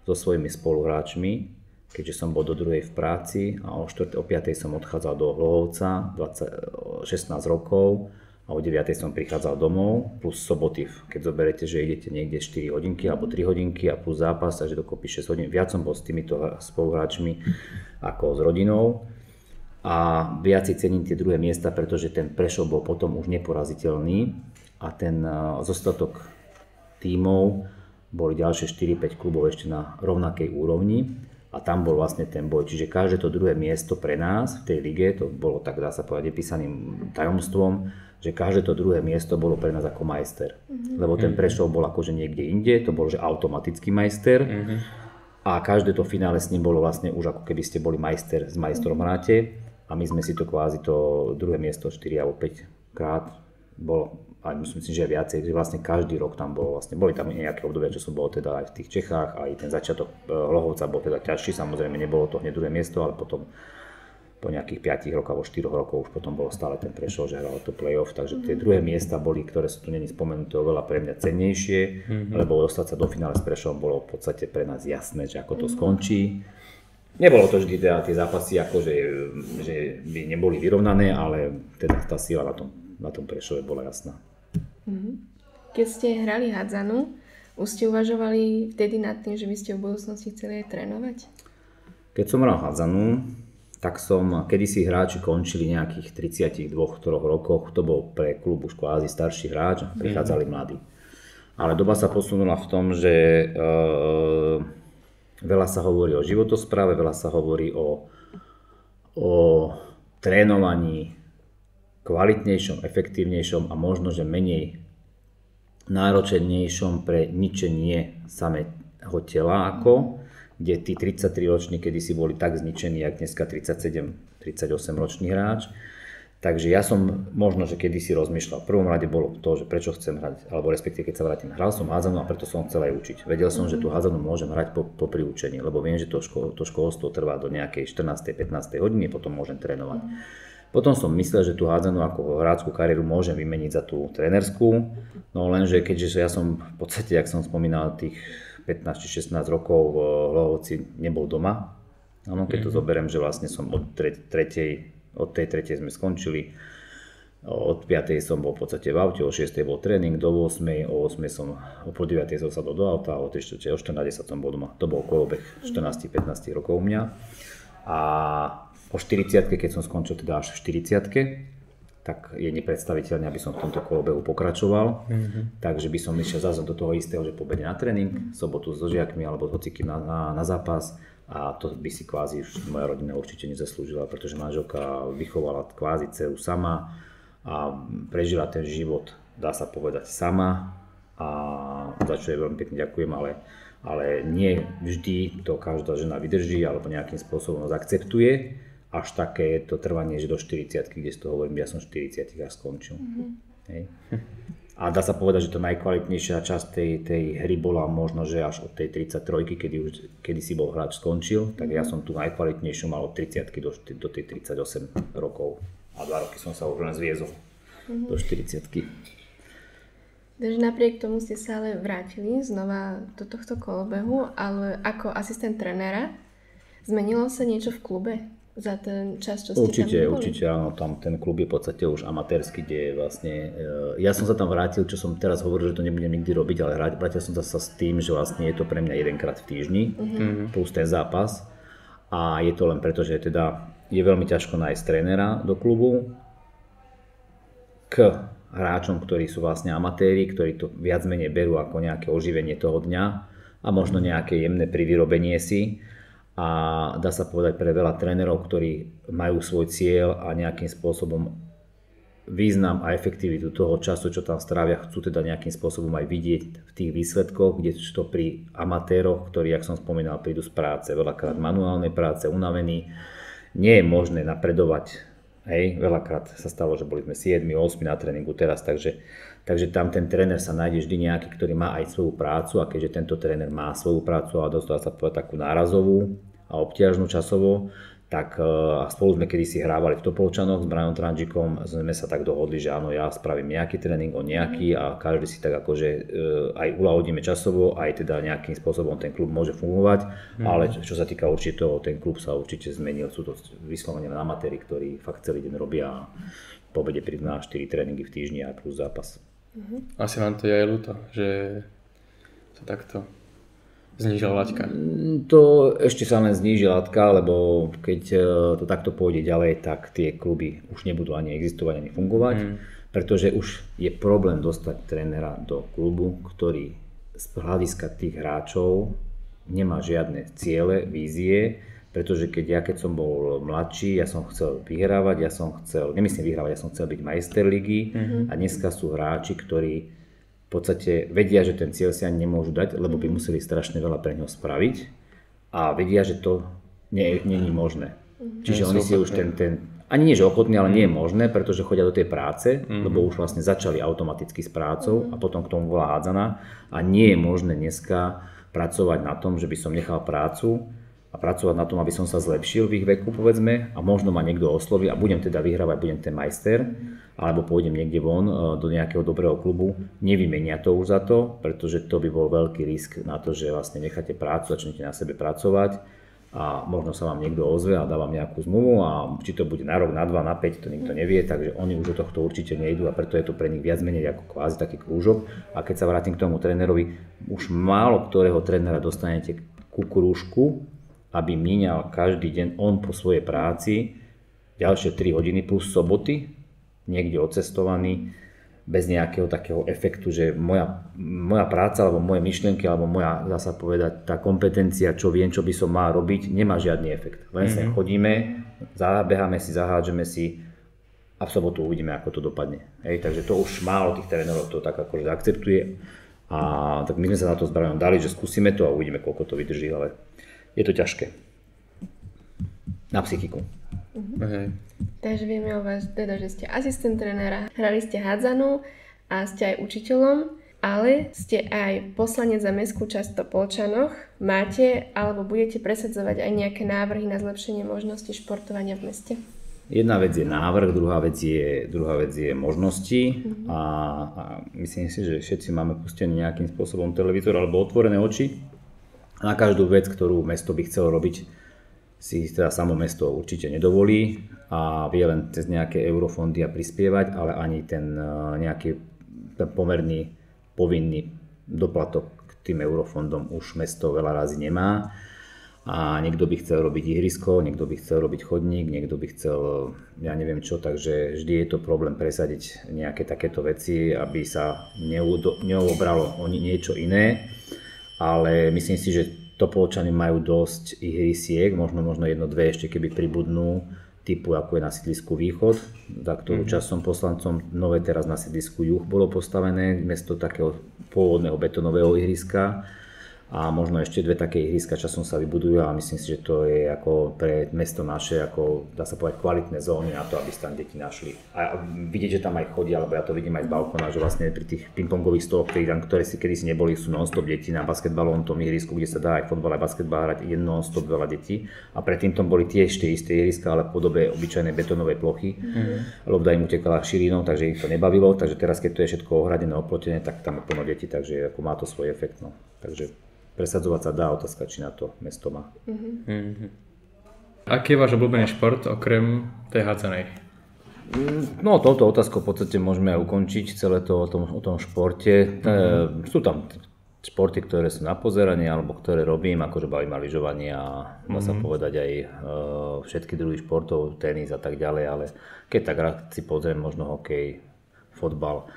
Speaker 2: svojimi spoluhráčmi, keďže som bol do druhej v práci a o 5. som odchádzal do Hlohovca, 16 rokov, a o 9. som prichádzal domov, plus soboty, keď zoberete, že idete niekde 4 hodinky alebo 3 hodinky a plus zápas, takže dokopy 6 hodín. Viac som bol s týmito spoluhráčmi ako s rodinou. A viac si cením tie druhé miesta, pretože ten Prešov bol potom už neporaziteľný a ten zostatok tímov boli ďalšie 4-5 klubov ešte na rovnakej úrovni a tam bol vlastne ten boj. Čiže každé to druhé miesto pre nás v tej lige, to bolo tak, dá sa povedať, nepísaným tajomstvom, že každé to druhé miesto bolo pre nás ako majster. Lebo ten Prešov bol akože niekde inde, to bol že automatický majster. A každé to finále s ním bolo vlastne už ako keby ste boli majster s majstrom hráte. A my sme si to kvázi to druhé miesto 4 alebo 5 krát bolo, a myslím si, že viacej, že vlastne každý rok tam bolo, vlastne boli tam nejaké obdobia, čo som bol teda aj v tých Čechách, aj ten začiatok Hlohovca bol teda ťažší, samozrejme nebolo to hneď druhé miesto, ale potom po nejakých 5 rokoch alebo 4 rokov už potom bolo stále ten Prešov, že hral to play-off, takže tie druhé miesta boli, ktoré sú tu není spomenuté, oveľa pre mňa cennejšie, lebo dostať sa do finále s Prešovom bolo v podstate pre nás jasné, že ako to skončí. Nebolo to vždy teda tie zápasy akože, že by neboli vyrovnané, ale teda tá sila na tom Prešove bola jasná.
Speaker 1: Keď ste hrali hádzanú, už ste uvažovali vtedy nad tým, že by ste v budúcnosti chceli aj trénovať? Keď
Speaker 2: som hral hádzanú, tak som, kedysi hráči končili nejakých 32-3 rokoch, to bol pre klub už kvázi starší hráč, prichádzali mladí. Ale doba sa posunula v tom, že veľa sa hovorí o životospráve, veľa sa hovorí o trénovaní kvalitnejšom, efektívnejšom a možno, že menej náročnejšom pre ničenie samého tela, ako kde tí 33 roční kedysi boli tak zničení, jak dneska 37-38 ročný hráč. Takže ja som možno, že kedysi rozmýšľal. V prvom rade bolo to, že prečo chcem hrať, alebo respektíve keď sa vrátim, hral som hádzanú a preto som chcel aj učiť. Vedel som, že tú hádzanú môžem hrať po priučení, lebo viem, že to školstvo trvá do nejakej 14-15 hodiny, potom môžem trénovať. Potom som myslel, že tú hádzanú ako hráčskú kariéru môžem vymeniť za tú trénerskú, no lenže keďže ja som v podstate, jak som spomínal, tých 15 či 16 rokov v Hlohovci nebol doma. Áno, keď to zoberiem, že vlastne som od tej tretej sme skončili, od 5. som bol v podstate v aute, o 6. bol tréning, do 8. o 8. som, po 9. som sadol do auta, o 3. o 14. som bol doma. To bol kolobeh 14-15 rokov u mňa. A po 40. keď som skončil teda až v 40. tak je nepredstaviteľné, aby som v tomto kolobehu pokračoval. Takže by som išiel zase do toho istého, že pobede na tréning, sobotu so žiakmi alebo s hocikým na zápas. A to by si kvázi moja rodina určite nezaslúžila, pretože manželka vychovala kvázi dceru sama a prežila ten život, dá sa povedať, sama. A za čo jej veľmi pekne ďakujem, ale nie vždy to každá žena vydrží alebo nejakým spôsobom akceptuje. Až také to trvanie, že do 40, kde z toho hovorím, ja som 40 až skončil. Hej. A dá sa povedať, že to najkvalitnejšia časť tej hry bola možno, že až od tej 33, kedy si bol hráč skončil, tak ja som tu najkvalitnejšiu mal od 30 do tej 38 rokov. A 2 roky som sa už len zviezol do 40.
Speaker 1: Takže napriek tomu ste sa ale vrátili znova do tohto kolobehu, ale ako asistent trénera, zmenilo sa niečo v klube za ten čas, čo ste tam boli?
Speaker 2: Určite áno, tam ten klub je v podstate už amatérsky, kde je vlastne, ja som sa tam vrátil, čo som teraz hovoril, že to nebudem nikdy robiť, ale vrátil som sa s tým, že vlastne je to pre mňa jedenkrát v týždni, plus ten zápas, a je to len preto, že teda je veľmi ťažko nájsť trénera do klubu k hráčom, ktorí sú vlastne amatéri, ktorí to viac menej berú ako nejaké oživenie toho dňa a možno nejaké jemné privyrobenie si. A dá sa povedať pre veľa trénerov, ktorí majú svoj cieľ a nejakým spôsobom význam a efektivitu toho času, čo tam strávia, chcú teda nejakým spôsobom aj vidieť v tých výsledkoch, kdežto pri amatéroch, ktorí, jak som spomínal, prídu z práce, veľakrát manuálnej práce, unavení, nie je možné napredovať Hej, veľakrát sa stalo, že boli sme 7, 8 na tréningu teraz, takže tam ten tréner sa nájde vždy nejaký, ktorý má aj svoju prácu a keďže tento tréner má svoju prácu a dostal sa povedať takú nárazovú a obťažnú časovo, tak a spolu sme kedysi hrávali v Topolčanoch s Brianom Tranžikom, sme sa tak dohodli, že áno, ja spravím nejaký tréning, on nejaký a každý si tak akože aj uľahodíme časovo, aj teda nejakým spôsobom ten klub môže fungovať, ale čo sa týka určite toho, ten klub sa určite zmenil, sú to vyslovene amatéri, ktorí fakt celý deň robia a po obede prídu na 4 tréningy v týždni a plus zápas.
Speaker 3: Asi vám to je aj ľúto, že to takto znížila laťka.
Speaker 2: To ešte sa len zníži laťka, lebo keď to takto pôjde ďalej, tak tie kluby už nebudú ani existovať, ani fungovať, pretože už je problém dostať trénera do klubu, ktorý z hľadiska tých hráčov nemá žiadne ciele, vízie, pretože keď som bol mladší, ja som chcel vyhrávať, ja som chcel byť majster ligy a dneska sú hráči, ktorí v podstate vedia, že ten cieľ si ani nemôžu dať, lebo by museli strašne veľa pre ňo spraviť a vedia, že to nie je možné. Čiže oni si už ten ani nie že ochotný, ale nie je možné, pretože chodia do tej práce, lebo už vlastne začali automaticky s prácou a potom k tomu bola hádzaná a nie je možné dneska pracovať na tom, že by som nechal prácu a pracovať na tom, aby som sa zlepšil v ich veku, povedzme, a možno ma niekto osloví a budem teda vyhrávať, budem ten majster, alebo pôjdem niekde von do nejakého dobrého klubu, nevymenia to už za to, pretože to by bol veľký risk na to, že vlastne necháte prácu, začnete na sebe pracovať a možno sa vám niekto ozve a dá vám nejakú zmluvu a či to bude na rok, na 2, na 5, to nikto nevie, takže oni už do tohto určite nejdú a preto je to pre nich viac menej ako kvázi taký krúžok. A keď sa vrátim k tomu trénerovi, už málo ktorého trénera dostanete ku krúžku, aby míňal každý deň on po svojej práci ďalšie 3 hodiny plus soboty, niekde odcestovaný, bez nejakého takého efektu, že moja práca, alebo moje myšlienky, alebo moja, dá sa povedať, tá kompetencia, čo viem, čo by som mal robiť, nemá žiadny efekt. Len sa chodíme, zabeháme si, zahádžeme si a v sobotu uvidíme, ako to dopadne. Hej, takže to už málo tých trénerov to tak akože akceptuje a tak my sme sa na to s Brianom dali, že skúsime to a uvidíme, koľko to vydrží, ale je to ťažké. Na psychiku.
Speaker 1: Takže vieme o vás teda, že ste asistent trénera, hrali ste hádzanú a ste aj učiteľom, ale ste aj poslanec za mestskú časť v Topolčanoch. Máte alebo budete presadzovať aj nejaké návrhy na zlepšenie možnosti športovania v meste?
Speaker 2: Jedna vec je návrh, druhá vec je možnosti a myslím si, že všetci máme pustený nejakým spôsobom televízor alebo otvorené oči na každú vec, ktorú mesto by chcelo robiť, si teda samo mesto určite nedovolí a vie len cez nejaké eurofondy a prispievať, ale ani ten nejaký pomerný povinný doplatok k tým eurofondom už mesto veľa razy nemá a niekto by chcel robiť ihrisko, niekto by chcel robiť chodník, niekto by chcel ja neviem čo, takže vždy je to problém presadiť nejaké takéto veci, aby sa neobralo o niečo iné, ale myslím si, že Topolčany majú dosť ihrisiek, možno 1-2 ešte keby pribudnú, typu ako je na sídlisku Východ, za ktorú čas som poslancom, nové teraz na sídlisku Juh bolo postavené, miesto takého pôvodného betónového ihriska a možno ešte 2 také ihriska časom sa vybudujú a myslím si, že to je ako pre mesto naše, ako dá sa povedať kvalitné zóny na to, aby sa tam deti našli. A vidieť, že tam aj chodia, alebo ja to vidím aj z balkóna, že vlastne pri tých pingpongových stoloch, ktoré si kedysi neboli, sú non-stop deti na basketbalovom tom ihrisku, kde sa dá aj fotbal, aj basketbal hrať, je non-stop veľa detí. A predtým tam boli tiež tie isté ihriska, ale v podobe obyčajnej betónovej plochy. Lobda im utekala šírinou, takže ich to nebavilo, takže teraz keď to je všetko ohradené, oplotené, tak tam je plno detí, takže ako má to svoj efekt. No. Takže presadzovať sa dá, otázka, či na to mesto má.
Speaker 3: Aký je váš obľúbený šport okrem tej hádzanej?
Speaker 2: No touto otázkou v podstate môžeme aj ukončiť celé to o tom športe. Sú tam športy, ktoré sú na pozeranie alebo ktoré robím, akože baví ma lyžovanie a dá sa povedať aj všetky druhy športov, tenis a tak ďalej, ale keď tak rád si pozriem možno hokej, fotbal.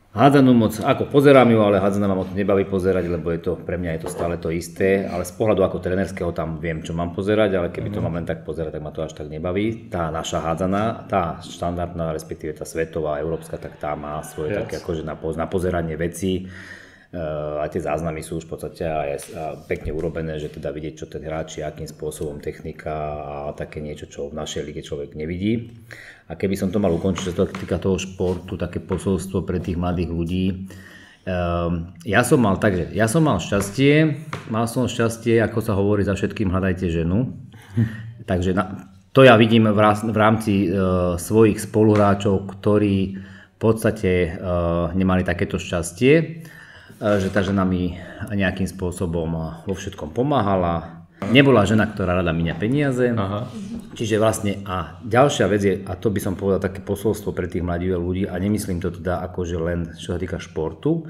Speaker 2: Hádzanú moc, ako pozerám ju, ale hádzanú ma moc nebaví pozerať, lebo je to, pre mňa je to stále to isté, ale z pohľadu ako trénerského tam viem, čo mám pozerať, ale keby to mám len tak pozerať, tak ma to až tak nebaví. Tá naša hádzaná, tá štandardná, respektíve tá svetová, európska, tak tá má svoje také akože na pozeranie vecí. A tie záznamy sú už v podstate aj pekne urobené, že teda vidieť, čo ten hráč, akým spôsobom technika a také niečo, čo v našej lige človek nevidí. A keby som to mal ukončiť, čo sa týka toho športu, také posolstvo pre tých mladých ľudí. Ja som mal šťastie, ako sa hovorí, za všetkým hľadajte ženu. Takže to ja vidím v rámci svojich spoluhráčov, ktorí v podstate nemali takéto šťastie, že tá žena mi nejakým spôsobom vo všetkom pomáhala. Nebola žena, ktorá rada míňa peniaze. Aha. Čiže vlastne a ďalšia vec je, a to by som povedal také posolstvo pre tých mladých ľudí, a nemyslím to teda akože len čo sa týka športu,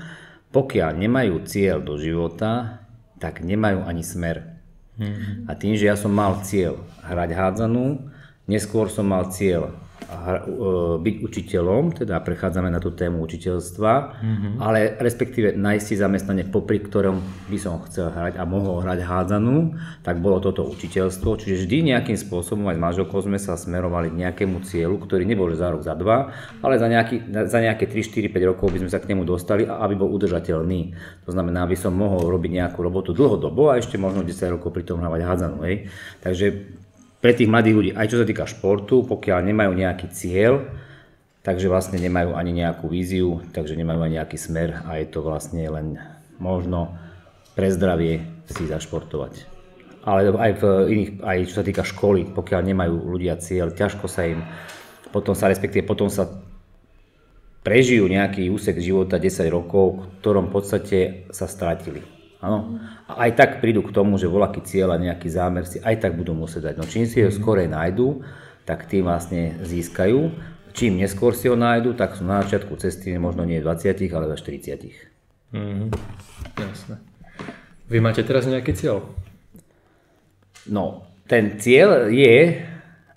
Speaker 2: pokiaľ nemajú cieľ do života, tak nemajú ani smer. A tým, že ja som mal cieľ hrať hádzanú, neskôr som mal cieľ byť učiteľom, teda prechádzame na tú tému učiteľstva, ale respektíve nájsť si zamestnanie, popri ktorom by som chcel hrať a mohol hrať hádzanú, tak bolo toto učiteľstvo, čiže vždy nejakým spôsobom aj s manželkou sme sa smerovali k nejakému cieľu, ktorý nebol za rok, za dva, ale za nejaké 3, 4, 5 rokov by sme sa k nemu dostali a aby bol udržateľný. To znamená, aby som mohol robiť nejakú robotu dlhodobo a ešte možno 10 rokov pri tom hrávať hádzanú. Takže pre tých mladých ľudí, aj čo sa týka športu, pokiaľ nemajú nejaký cieľ, takže vlastne nemajú ani nejakú víziu, takže nemajú ani nejaký smer a je to vlastne len možno pre zdravie si zašportovať. Ale aj v iných, aj čo sa týka školy, pokiaľ nemajú ľudia cieľ, ťažko sa im, potom sa prežijú nejaký úsek života 10 rokov, v ktorom v podstate sa stratili. Áno. A aj tak prídu k tomu, že voľaký cieľ a nejaký zámer si aj tak budú musieť dať. No čím si ho skorej nájdu, tak tým vlastne získajú. Čím neskôr si ho nájdu, tak sú na začiatku cesty možno nie 20, ale 40.
Speaker 3: Jasné. Vy máte teraz nejaký cieľ?
Speaker 2: No, ten cieľ je,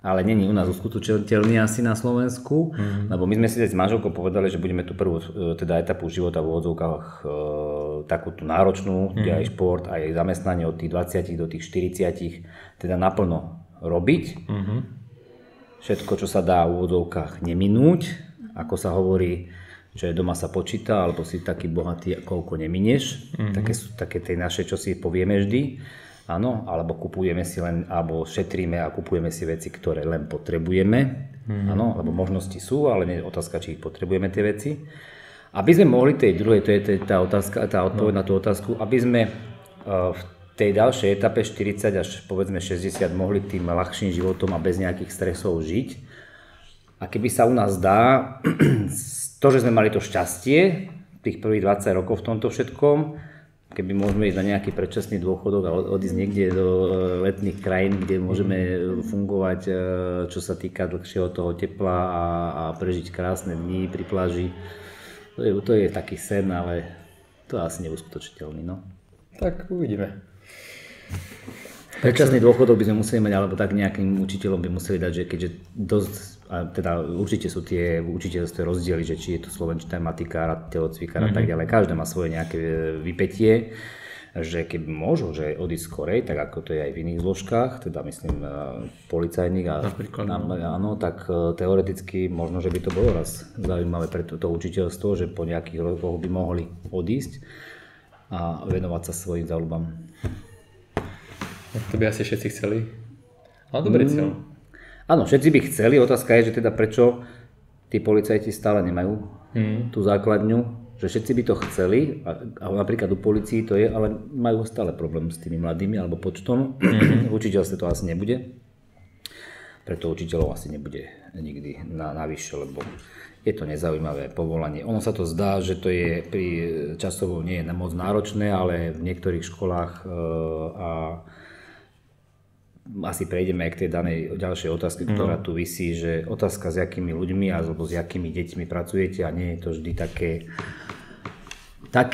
Speaker 2: ale není u nás uskutočniteľný asi na Slovensku, lebo my sme si s manželkou povedali, že budeme tú prvú teda etapu života v úvodzovkách takú tú náročnú, kde aj šport, aj zamestnanie od tých 20 do tých 40 teda naplno robiť. Všetko, čo sa dá v úvodzovkách neminúť, ako sa hovorí, že doma sa počíta, alebo si taký bohatý, koľko neminieš. Také sú také tie naše, čo si povieme vždy. Áno, alebo kupujeme si len, alebo šetríme a kupujeme si veci, ktoré len potrebujeme. Áno, lebo možnosti sú, ale nie je otázka, či ich potrebujeme tie veci. Aby sme mohli tej druhej, to je tá otázka, tá odpoveď na tú otázku, aby sme v tej ďalšej etape 40 až povedzme 60 mohli tým ľahším životom a bez nejakých stresov žiť. A keby sa u nás dá, to, že sme mali to šťastie tých prvých 20 rokov v tomto všetkom, keby môžeme ísť na nejaký predčasný dôchodok a odísť niekde do letných krajín, kde môžeme fungovať, čo sa týka dlhšieho toho tepla a prežiť krásne dni pri pláži. To je taký sen, ale to je asi neuskutočiteľný. No.
Speaker 3: Tak uvidíme.
Speaker 2: Predčasný dôchodok by sme museli mať, alebo tak nejakým učiteľom by museli dať, že keďže dosť, teda určite sú tie učiteľské rozdiely, že či je to slovenčina, matikár, telocvikár a tak ďalej. Každé má svoje nejaké vypätie, že keby môžu, že odísť skorej, tak ako to je aj v iných zložkách, teda myslím policajník a áno, tak teoreticky možno, že by to bolo raz zaujímavé pre to učiteľstvo, že po nejakých rokoch by mohli odísť a venovať sa svojim záľubám.
Speaker 3: To by asi všetci chceli. Ale dobrý cieľ.
Speaker 2: Áno, všetci by chceli. Otázka je, že teda prečo tí policajti stále nemajú tú základňu, že všetci by to chceli, a napríklad u polícii to je, ale majú stále problém s tými mladými alebo počtom. V učiteľstve to asi nebude. Preto učiteľov asi nebude nikdy navyše, lebo je to nezaujímavé povolanie. Ono sa to zdá, že to je pri časovo nie je moc náročné, ale v niektorých školách a asi prejdeme aj k tej danej ďalšej otázke, ktorá tu visí, že otázka s jakými ľuďmi alebo s jakými deťmi pracujete a nie je to vždy také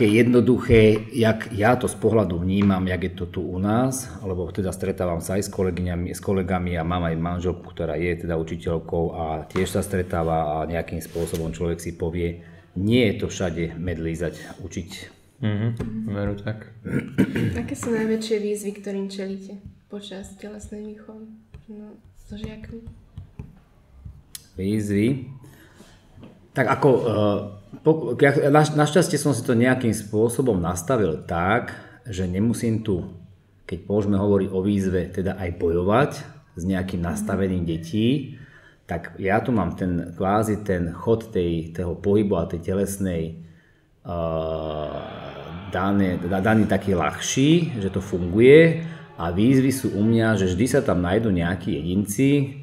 Speaker 2: jednoduché, jak ja to z pohľadu vnímam, jak je to tu u nás, alebo teda stretávam sa aj s kolegami a mám aj manželku, ktorá je teda učiteľkou a tiež sa stretáva a nejakým spôsobom človek si povie, nie je to všade medlízať, učiť.
Speaker 3: Veru tak.
Speaker 1: Aké sú najväčšie výzvy, ktorým čelíte počas telesnej výchovy? No, so žiakmi?
Speaker 2: Výzvy? Tak ako, našťastie som si to nejakým spôsobom nastavil tak, že nemusím tu, keď môžeme hovoriť o výzve, teda aj bojovať s nejakým nastavením detí, tak ja tu mám ten chod toho pohybu a tej telesnej daný taký ľahší, že to funguje a výzvy sú u mňa, že vždy sa tam nájdú nejakí jedinci,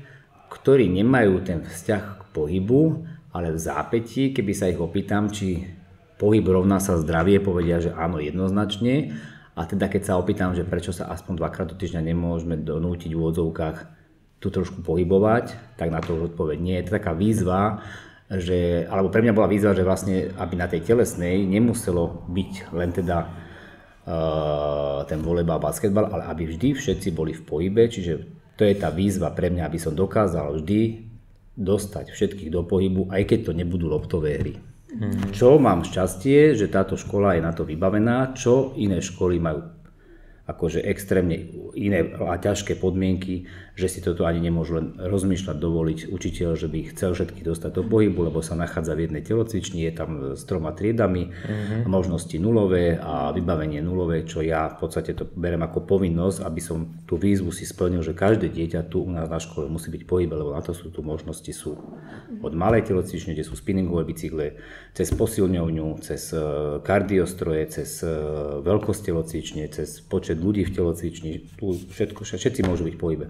Speaker 2: ktorí nemajú ten vzťah k pohybu, ale v zápätí, keby sa ich opýtam, či pohyb rovná sa zdravie, povedia, že áno, jednoznačne. A teda keď sa opýtam, že prečo sa aspoň 2-krát do týždňa nemôžeme donútiť v úvodzovkách tu trošku pohybovať, tak na to už odpoveď nie. Je to taká výzva, alebo pre mňa bola výzva, že vlastne, aby na tej telesnej nemuselo byť len teda ten volejbal, basketbal, ale aby vždy všetci boli v pohybe, čiže to je tá výzva pre mňa, aby som dokázal vždy dostať všetkých do pohybu, aj keď to nebudú loptové hry. Čo mám šťastie, že táto škola je na to vybavená, čo iné školy majú akože extrémne iné a ťažké podmienky, že si toto ani nemôžu len rozmýšľať, dovoliť učiteľ, že by chcel všetkých dostať do pohybu, lebo sa nachádza v jednej telocvični, je tam s 3 triedami, možnosti nulové a vybavenie nulové, čo ja v podstate to berem ako povinnosť, aby som tú výzvu si splnil, že každé dieťa tu u nás na škole musí byť v pohybe, lebo na to sú tu možnosti sú od malej telocvične, kde sú spinningové bicykle, cez posilňovňu, cez kardiostroje, cez veľkosť telocvične, cez počet ľudí v telocvični, tu všetci môžu byť v pohybe.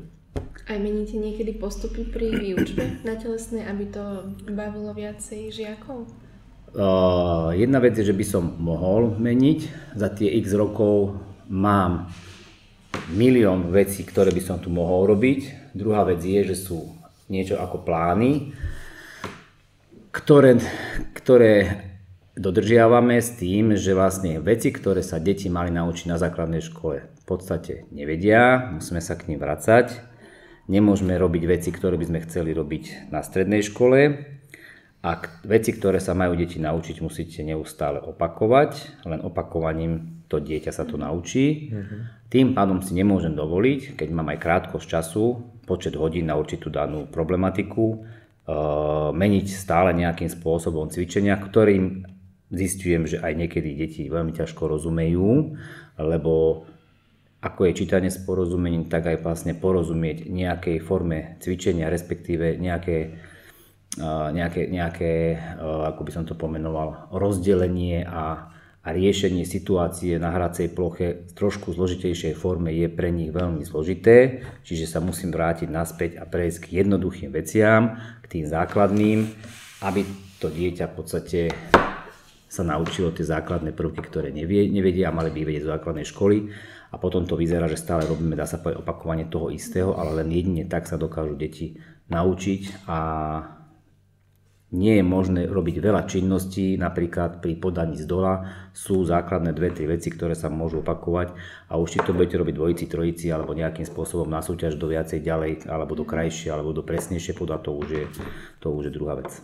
Speaker 1: Aj meníte niekedy postupy pri výučbe na telesnej, aby to bavilo viacej žiakov?
Speaker 2: Jedna vec je, že by som mohol meniť. Za tie x rokov mám milión vecí, ktoré by som tu mohol robiť. Druhá vec je, že sú niečo ako plány, ktoré dodržiavame s tým, že vlastne veci, ktoré sa deti mali naučiť na základnej škole, v podstate nevedia, musíme sa k nim vracať. Nemôžeme robiť veci, ktoré by sme chceli robiť na strednej škole. A veci, ktoré sa majú deti naučiť, musíte neustále opakovať. Len opakovaním to dieťa sa to naučí. Tým pádom si nemôžem dovoliť, keď mám aj krátkosť času, počet hodín na určitú danú problematiku, meniť stále nejakým spôsobom cvičenia, ktorým zistujem, že aj niekedy deti veľmi ťažko rozumejú, lebo ako je čítanie s porozumením, tak aj vlastne porozumieť nejakej forme cvičenia, respektíve nejaké, ako by som to pomenoval, rozdelenie a riešenie situácie na hracej ploche v trošku zložitejšej forme je pre nich veľmi zložité, čiže sa musím vrátiť naspäť a prejsť k jednoduchým veciam, k tým základným, aby to dieťa v podstate sa naučilo tie základné prvky, ktoré nevedia a mali by vedieť z základnej školy. A potom to vyzerá, že stále robíme, dá sa povedať, opakovanie toho istého, ale len jedine tak sa dokážu deti naučiť a nie je možné robiť veľa činností, napríklad pri podaní z dola sú základné 2-3 veci, ktoré sa môžu opakovať a už či to budete robiť dvojici, trojici alebo nejakým spôsobom na súťaž do viacej ďalej, alebo do krajšie, alebo do presnejšie podať, to už je druhá vec.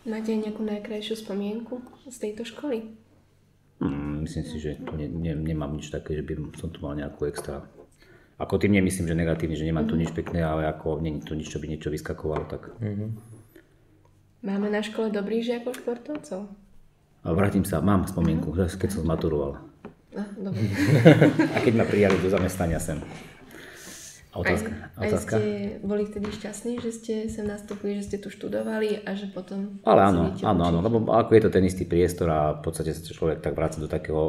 Speaker 1: Máte nejakú najkrajšiu spomienku z tejto školy?
Speaker 2: Myslím si, že to nemám nič také, že by som tu mal nejakú extra. Ako tým nemyslím, že negatívne, že nemám tu nič pekné, ale ako nie je to nič, čo by niečo vyskakovalo. Tak.
Speaker 1: Máme na škole dobrých žiakov športovcov?
Speaker 2: Vrátim sa, mám spomienku, keď som maturoval.
Speaker 1: Dobre.
Speaker 2: A keď ma prijali do zamestnania sem. Otázka.
Speaker 1: Aj ste boli vtedy šťastní, že ste sem nastúpili, že ste tu študovali a že potom...
Speaker 2: Ale áno, lebo ako je to ten istý priestor a v podstate sa človek tak vráca do takého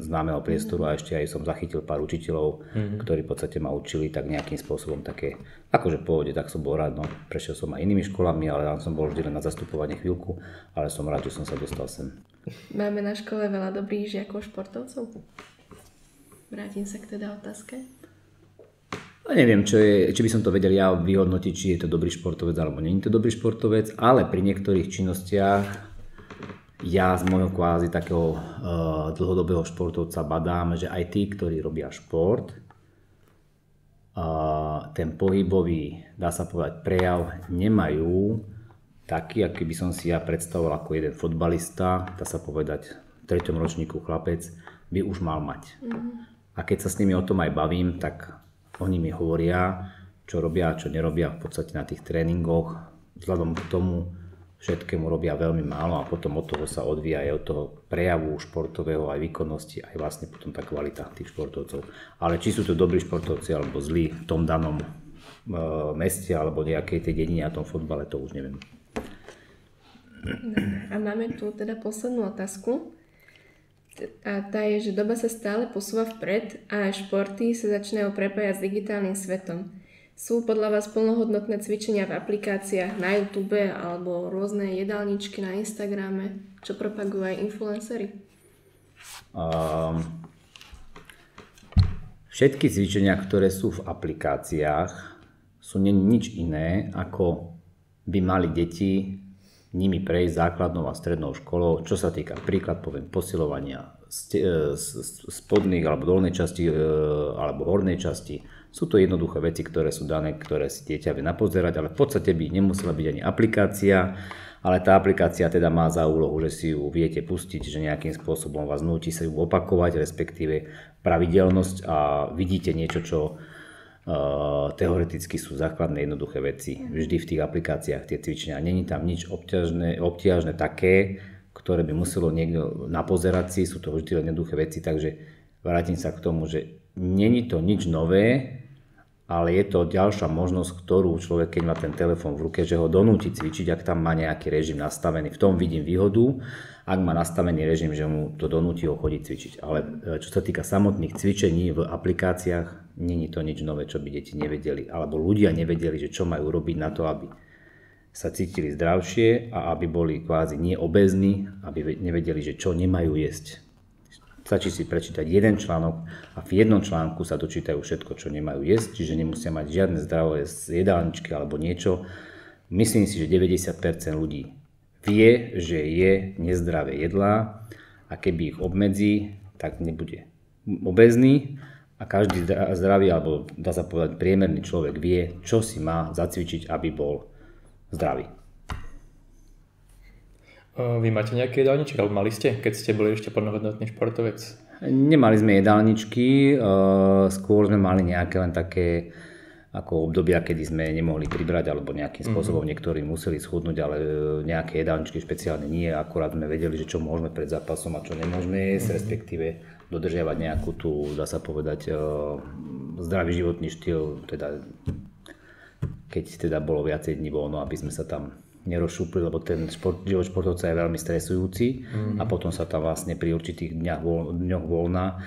Speaker 2: známeho priestoru a ešte aj som zachytil pár učiteľov, ktorí v podstate ma učili tak nejakým spôsobom také, akože v pohode, tak som bol rád, no. Prešiel som aj inými školami, ale som bol vždy len na zastupovanie chvíľku, ale som rád, že som sa dostal sem.
Speaker 1: Máme na škole veľa dobrých žiakov športovcov? Vrátim sa k teda otázke.
Speaker 2: Neviem, či by som to vedel ja vyhodnotiť, či je to dobrý športovec alebo nie je to dobrý športovec, ale pri niektorých činnostiach ja z môjho kvázi takého dlhodobého športovca badám, že aj tí, ktorí robia šport, ten pohybový, dá sa povedať, prejav nemajú taký, aký by som si ja predstavoval ako jeden fotbalista, dá sa povedať, v 3. ročníku chlapec by už mal mať. A keď sa s nimi o tom aj bavím, tak oni mi hovoria, čo robia a čo nerobia v podstate na tých tréningoch, vzhľadom k tomu, všetkému robia veľmi málo a potom od toho sa odvíja aj od toho prejavu športového, aj výkonnosti, aj vlastne potom tá kvalita tých športovcov. Ale či sú to dobrí športovci alebo zlí v tom danom meste alebo nejakej tej dedine a tom fotbale, to už neviem.
Speaker 1: A máme tu teda poslednú otázku. A tá je, že doba sa stále posúva vpred a športy sa začínajú prepájať s digitálnym svetom. Sú podľa vás plnohodnotné cvičenia v aplikáciách na YouTube alebo rôzne jedálničky na Instagrame, čo propagujú aj influencery?
Speaker 2: Všetky cvičenia, ktoré sú v aplikáciách, sú nič iné, ako by mali deti nimi prejsť základnou a strednou školou, čo sa týka, príklad poviem, posilovania spodných alebo dolnej časti alebo hornej časti. Sú to jednoduché veci, ktoré sú dané, ktoré si dieťa vie napozerať, ale v podstate by nemusela byť ani aplikácia, ale tá aplikácia teda má za úlohu, že si ju viete pustiť, že nejakým spôsobom vás núti sa ju opakovať, respektíve pravidelnosť a vidíte niečo, čo teoreticky sú základné jednoduché veci. Vždy v tých aplikáciách tie cvičenia. Není tam nič obťažné také, ktoré by muselo niekto napozerať si, sú to vždy len jednoduché veci, takže vrátim sa k tomu, že není to nič nové, ale je to ďalšia možnosť, ktorú človek, keď má ten telefón v ruke, že ho donúti cvičiť, ak tam má nejaký režim nastavený. V tom vidím výhodu, ak má nastavený režim, že mu to donúti ho chodiť cvičiť. Ale čo sa týka samotných cvičení v aplikáciách, není to nič nové, čo by deti nevedeli, alebo ľudia nevedeli, že čo majú robiť na to, aby sa cítili zdravšie a aby boli kvázi nie obézni, aby nevedeli, že čo nemajú jesť. Stačí si prečítať jeden článok a v jednom článku sa dočítajú všetko, čo nemajú jesť, čiže nemusia mať žiadne zdravé jedálničky alebo niečo. Myslím si, že 90% ľudí vie, že je nezdravé jedlá a keby ich obmedzí, tak nebude obézny a každý zdravý, alebo dá sa povedať priemerný človek vie, čo si má zacvičiť, aby bol zdravý.
Speaker 3: Vy máte nejaký jedálniček, alebo mali ste, keď ste boli ešte plnohodnotný športovec?
Speaker 2: Nemali sme jedálničky, skôr sme mali nejaké len také ako obdobia, kedy sme nemohli pribrať alebo nejakým spôsobom niektorí museli schudnúť, ale nejaké jedálničky špeciálne nie, akurát sme vedeli, že čo môžeme pred zápasom a čo nemôžeme jesť, respektíve dodržiavať nejakú tú, dá sa povedať, zdravý životný štýl, teda keď teda bolo viacej dní voľno, aby sme sa tam nerozšúpli, lebo ten život športovca je veľmi stresujúci a potom sa tam vlastne pri určitých dňoch voľna,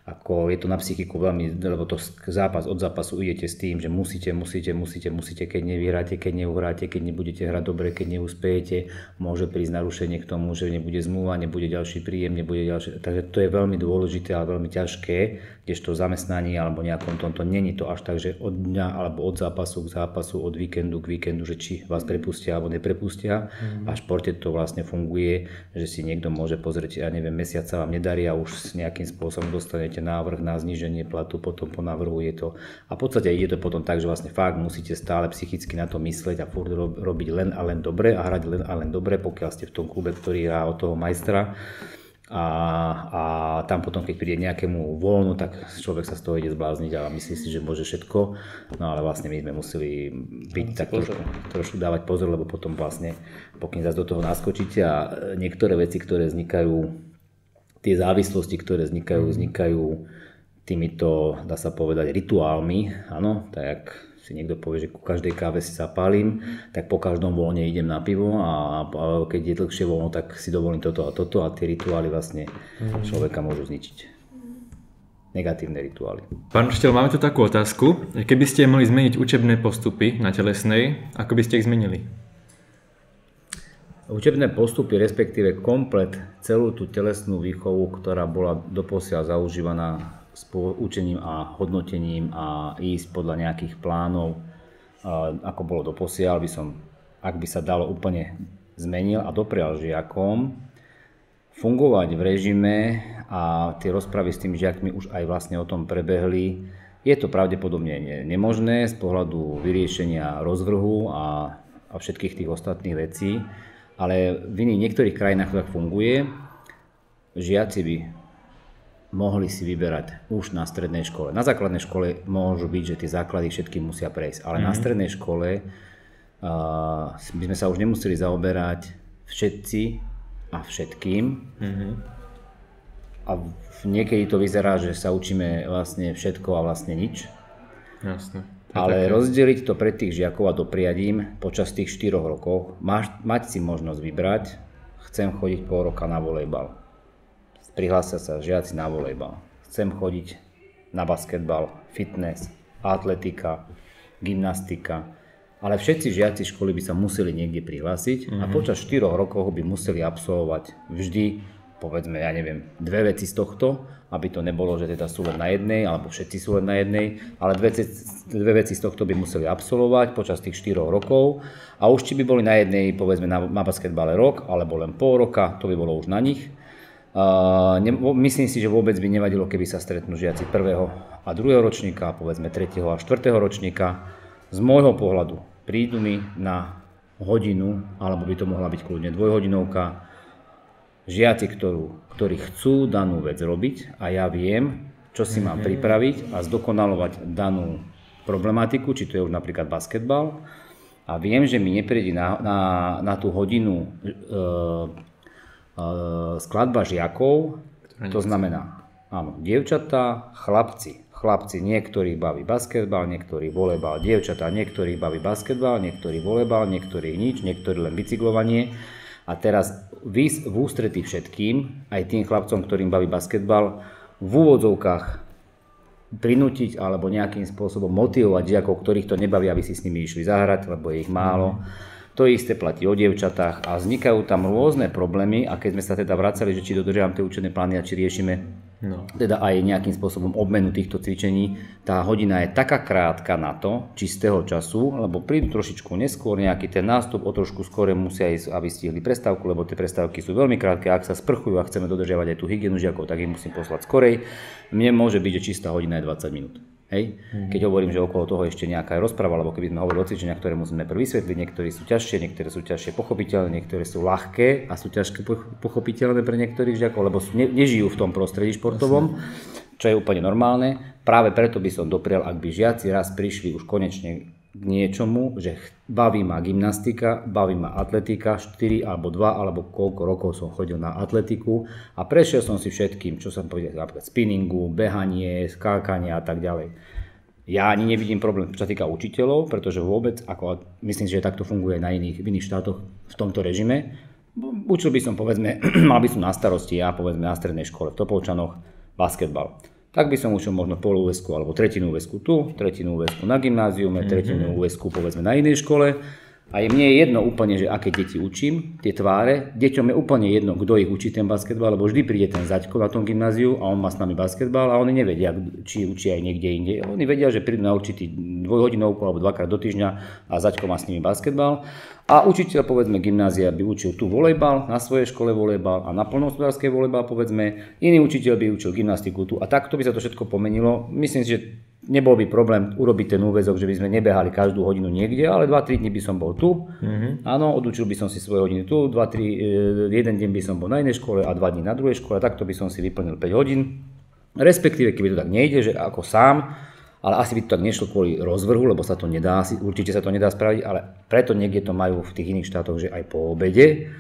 Speaker 2: ako je to na psychiku veľmi, lebo to zápas od zápasu idete s tým, že musíte, keď nevyhráte, keď neuhráte, keď nebudete hrať dobre, keď neúspejete, môže prísť narušenie k tomu, že nebude zmluva, nebude ďalší príjem, nebude ďalšie, takže to je veľmi dôležité, ale veľmi ťažké, kdežto v zamestnaní alebo nejakom tomto není to až tak, že od dňa alebo od zápasu k zápasu, od víkendu k víkendu, že či vás prepustia alebo neprepustia. A v športe to vlastne funguje, že si niekto môže pozrieť, ja neviem, mesiac sa vám nedarí a už s nejakým spôsobom dostanete návrh na zníženie platu, potom po návrhu je to. A v podstate ide to potom tak, že vlastne fakt musíte stále psychicky na to myslieť a furt robiť len a len dobre a hrať len a len dobre, pokiaľ ste v tom klube, ktorý hrá od toho majstra. A tam potom, keď príde nejakému voľnu, tak človek sa z toho ide zblázniť a myslí si, že môže všetko. No ale vlastne my sme museli byť tak trošku dávať pozor, lebo potom vlastne, pokým zase do toho naskočíte a niektoré veci, ktoré vznikajú, tie závislosti, ktoré vznikajú týmito, dá sa povedať, rituálmi, áno, tak si niekto povie, že ku každej káve si zapálim, tak po každom voľne idem na pivo a keď je dlhšie voľno, tak si dovolím toto a toto a tie rituály vlastne človeka môžu zničiť. Negatívne rituály.
Speaker 3: Pán učiteľ, máme tu takú otázku. Keby ste mohli zmeniť učebné postupy na telesnej, ako by ste ich zmenili?
Speaker 2: Učebné postupy, respektíve komplet celú tú telesnú výchovu, ktorá bola doposiaľ zaužívaná s učením a hodnotením a ísť podľa nejakých plánov, ako bolo doposiaľ, ak by sa dalo, úplne zmenil a doprial žiakom fungovať v režime a tie rozpravy s tými žiakmi už aj vlastne o tom prebehli. Je to pravdepodobne nemožné z pohľadu vyriešenia rozvrhu a všetkých tých ostatných vecí, ale v niektorých krajinách tak funguje. Žiaci by mohli si vyberať už na strednej škole. Na základnej škole môžu byť, že tie základy všetky musia prejsť, ale na strednej škole by sme sa už nemuseli zaoberať všetci a všetkým. A niekedy to vyzerá, že sa učíme vlastne všetko a vlastne nič.
Speaker 3: Jasne.
Speaker 2: Ale rozdeliť to pre tých žiakov a dopriať im počas tých 4 rokov, mať si možnosť vybrať, chcem chodiť pol roka na volejbal. Prihlásia sa žiaci na volejbal. Chcem chodiť na basketbal, fitness, atletika, gymnastika. Ale všetci žiaci školy by sa museli niekde prihlásiť a počas 4 rokov by museli absolvovať vždy, povedzme, ja neviem, 2 veci z tohto, aby to nebolo, že teda sú len na jednej, alebo všetci sú len na jednej, ale 2 veci z tohto by museli absolvovať počas tých 4 rokov a už či by boli na jednej, povedzme, na basketbale rok, alebo len pol roka, to by bolo už na nich. Myslím si, že vôbec by nevadilo, keby sa stretnú žiaci 1. a 2. ročníka, povedzme 3. a 4. ročníka. Z môjho pohľadu prídu mi na hodinu, alebo by to mohla byť kľudne 2-hodinovka, žiaci, ktorí chcú danú vec robiť a ja viem, čo si mám pripraviť a zdokonalovať danú problematiku, či to je už napríklad basketbal a viem, že mi nepríde na tú hodinu skladba žiakov, to znamená, áno, dievčatá, chlapci, niektorých baví basketbal, niektorých volejbal, dievčatá, niektorých baví basketbal, niektorých volejbal, niektorých nič, niektorí len bicyklovanie. A teraz v ústretí všetkým, aj tým chlapcom, ktorým baví basketbal, v úvodzovkách prinútiť alebo nejakým spôsobom motivovať žiakov, ktorých to nebaví, aby si s nimi išli zahrať, lebo je ich málo. To isté platí o dievčatách a vznikajú tam rôzne problémy a keď sme sa teda vracali, že či dodržiavame tie učebné plány a či riešime teda aj nejakým spôsobom obmenu týchto cvičení, tá hodina je taká krátka na to, čistého času, lebo prídu trošičku neskôr, nejaký ten nástup, o trošku skôr musia ísť, aby stihli prestávku, lebo tie prestávky sú veľmi krátke, ak sa sprchujú a chceme dodržiavať aj tú hygienu žiakov, tak ich musím poslať skorej. Mne môže byť, že čistá hodina je 20 minút. Hej. Keď hovorím, že okolo toho ešte nejaká rozpráva, alebo keby sme hovorili o cvičeniach, ktoré musíme prvý vysvetliť, niektoré sú ťažšie, niektoré sú ťažšie pochopiteľné, niektoré sú ľahké a sú ťažké pochopiteľné pre niektorých žiakov, lebo nežijú v tom prostredí športovom, čo je úplne normálne. Práve preto by som doprial, ak by žiaci raz prišli už konečne k niečomu, že baví ma gymnastika, baví ma atletika, 4 alebo 2 alebo koľko rokov som chodil na atletiku a prešiel som si všetkým, čo som povedal, napríklad spinningu, behanie, skákanie a tak ďalej. Ja ani nevidím problém, čo sa týka učiteľov, pretože vôbec, ako myslím, že takto funguje v iných štátoch v tomto režime. Učil by som, povedzme, mal by som na starosti ja, povedzme, na strednej škole v Topolčanoch basketbal. Tak by som učil možno pol úväzku alebo tretinu úväzku tu, tretinu úväzku na gymnáziume, tretinu úväzku povedzme na inej škole. A mne je jedno úplne, že aké deti učím, tie tváre. Deťom je úplne jedno, kto ich učí ten basketbal, lebo vždy príde ten zaďko na tom gymnáziu a on má s nami basketbal a oni nevedia, či učí aj niekde inde. Oni vedia, že prídu naučiť 2-hodinovku alebo 2-krát do týždňa a zaďko má s nimi basketbal. A učiteľ, povedzme, gymnázia by učil tu volejbal, na svojej škole volejbal a na poľnohospodárskej volejbal, povedzme. Iný učiteľ by učil gymnastiku tu a takto by sa to všetko pomenilo. Myslím si, že nebol by problém urobiť ten úväzok, že by sme nebehali každú hodinu niekde, ale 2-3 dní by som bol tu. Áno, odučil by som si svoje hodiny tu, 2-3, jeden deň by som bol na inej škole a 2 dní na druhej škole, takto by som si vyplnil 5 hodín. Respektíve, keby to tak nejde, že ako sám, ale asi by to tak nešlo kvôli rozvrhu, lebo sa to nedá, určite sa to nedá spraviť, ale preto niekde to majú v tých iných štátoch, že aj po obede,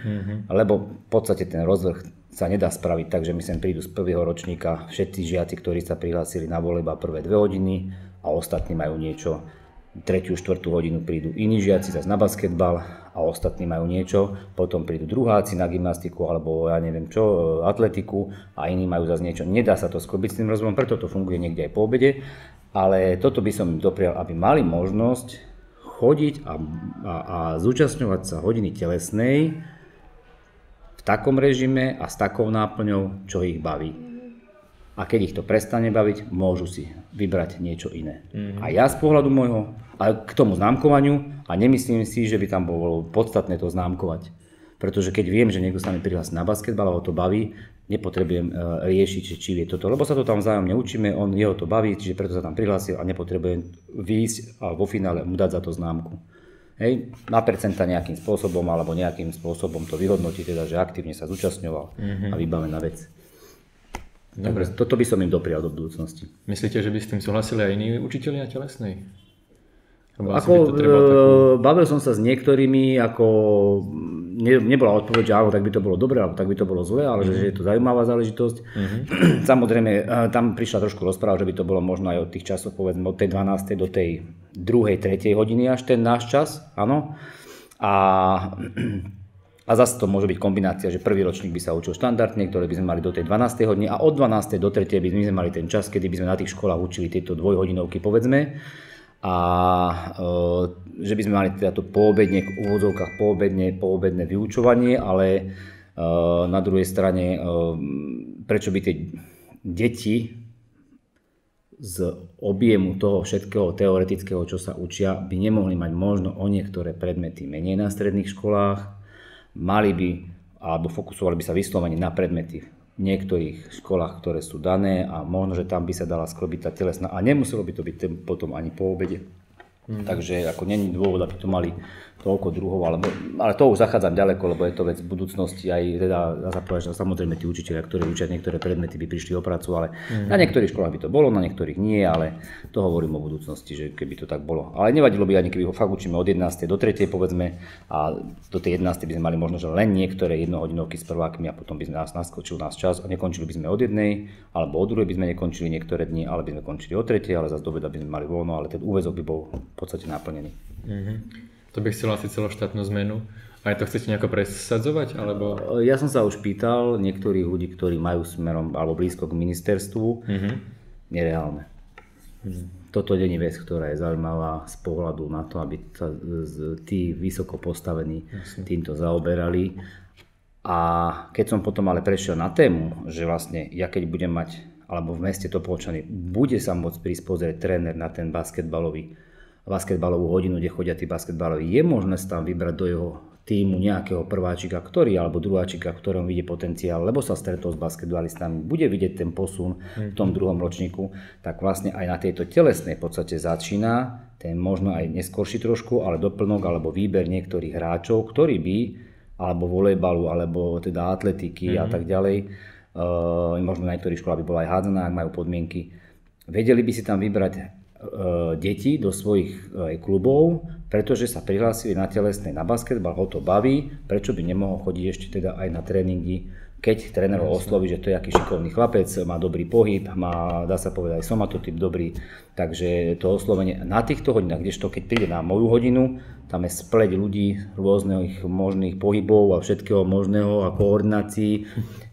Speaker 2: lebo v podstate ten rozvrh sa nedá spraviť tak, že my sem prídu z 1. ročníka všetci žiaci, ktorí sa prihlásili na volejbal prvé 2 hodiny a ostatní majú niečo, 3., 4. hodinu prídu iní žiaci zase na basketbal a ostatní majú niečo, potom prídu druháci na gymnastiku alebo ja neviem čo, atletiku a iní majú zase niečo. Nedá sa to sklobiť s tým rozvrhom, preto to funguje niekde aj po obede. Ale toto by som im doprial, aby mali možnosť chodiť a zúčastňovať sa hodiny telesnej v takom režime a s takou náplňou, čo ich baví. A keď ich to prestane baviť, môžu si vybrať niečo iné. A ja z pohľadu môjho, a k tomu známkovaniu, a nemyslím si, že by tam bolo podstatné to známkovať. Pretože keď viem, že niekto sa mi prihlási na basketbal a ho to baví, nepotrebujem riešiť, či vie toto, lebo sa to tam vzájomne učíme, jeho to baví, čiže preto sa tam prihlásil a nepotrebujem výjsť a vo finále mu dať za to známku. Hej, na percenta nejakým spôsobom alebo nejakým spôsobom to vyhodnotí, teda, že aktívne sa zúčastňoval a vybavená vec. Dobre. Takže toto by som im doprial do budúcnosti.
Speaker 3: Myslíte, že by s tým súhlasili aj iní učitelia telesnej?
Speaker 2: Bavil som sa s niektorými, nebola odpoveď, že áno, tak by to bolo dobre, alebo tak by to bolo zle, ale že je to zaujímavá záležitosť. Samozrejme, tam prišla trošku rozpráva, že by to bolo možno aj od tých časov, povedzme od tej 12. do tej 2. 3. hodiny až ten náš čas, áno. A zase to môže byť kombinácia, že prvý ročník by sa učil štandardne, ktoré by sme mali do tej 12. hodiny a od 12. do 3. by sme mali ten čas, kedy by sme na tých školách učili tieto dvojhodinovky, povedzme. A že by sme mali teda to poobedne, v úvodzovkách poobedné vyučovanie, ale na druhej strane, prečo by tie deti z objemu toho všetkého teoretického, čo sa učia, by nemohli mať možno o niektoré predmety menej na stredných školách, mali by, alebo fokusovali by sa vyslovene na predmety v niektorých školách, ktoré sú dané a možno, že tam by sa dala skrobiť tá telesná a nemuselo by to byť potom ani po obede. Takže ako není dôvod, aby to mali toľko druhov, ale to už zachádzam ďaleko, lebo je to vec v budúcnosti aj teda zapovedať, že samozrejme tí učitelia, ktorí učia niektoré predmety, by prišli o prácu, ale na niektorých školách by to bolo, na niektorých nie, ale to hovorím o budúcnosti, že keby to tak bolo. Ale nevadilo by ani keby ho fakt učíme od 11. do 3. povedzme a do tej 11. by sme mali možno, že len niektoré jednohodinovky s prvákmi a potom by sme naskočil nás čas a nekončili by sme od 1. alebo od 2. by sme nekončili niektoré dni, ale by sme končili od 3. ale zase do obeda by sme mali voľno, ale ten úväzok by bol v podstate naplnený.
Speaker 3: To by chcel asi celoštátnu zmenu. Aj to chcete nejako presadzovať? Alebo...
Speaker 2: Ja som sa už pýtal niektorých ľudí, ktorí majú smerom alebo blízko k ministerstvu. Nereálne. Toto nie je vec, ktorá je zaujímavá z pohľadu na to, aby tí vysoko postavení týmto zaoberali. A keď som potom ale prešiel na tému, že vlastne ja keď budem mať, alebo v meste Topolčany, bude sa môcť prísť pozrieť tréner na ten basketbalovú hodinu, kde chodia tí basketbaloví, je možné sa tam vybrať do jeho týmu nejakého prváčika, alebo druháčika, v ktorom vidie potenciál, lebo sa stretol s basketbalistami, bude vidieť ten posun v tom druhom ročníku, tak vlastne aj na tejto telesnej podstate začína ten možno aj neskorší trošku, ale doplnok alebo výber niektorých hráčov, ktorí by, alebo volejbalu, alebo teda atletiky a tak ďalej, možno na niektorých školách by bola aj hádzaná, ak majú podmienky, vedeli by si tam vybrať deti do svojich klubov, pretože sa prihlásili na telesnej na basketbal, ho to baví, prečo by nemohol chodiť ešte teda aj na tréningy, keď tréner ho osloví, že to je aký šikovný chlapec, má dobrý pohyb, má, dá sa povedať, aj somatotyp dobrý, takže to oslovenie na týchto hodinách, kdežto keď príde na moju hodinu, tam je spleť ľudí rôznych možných pohybov a všetkého možného a koordinácií.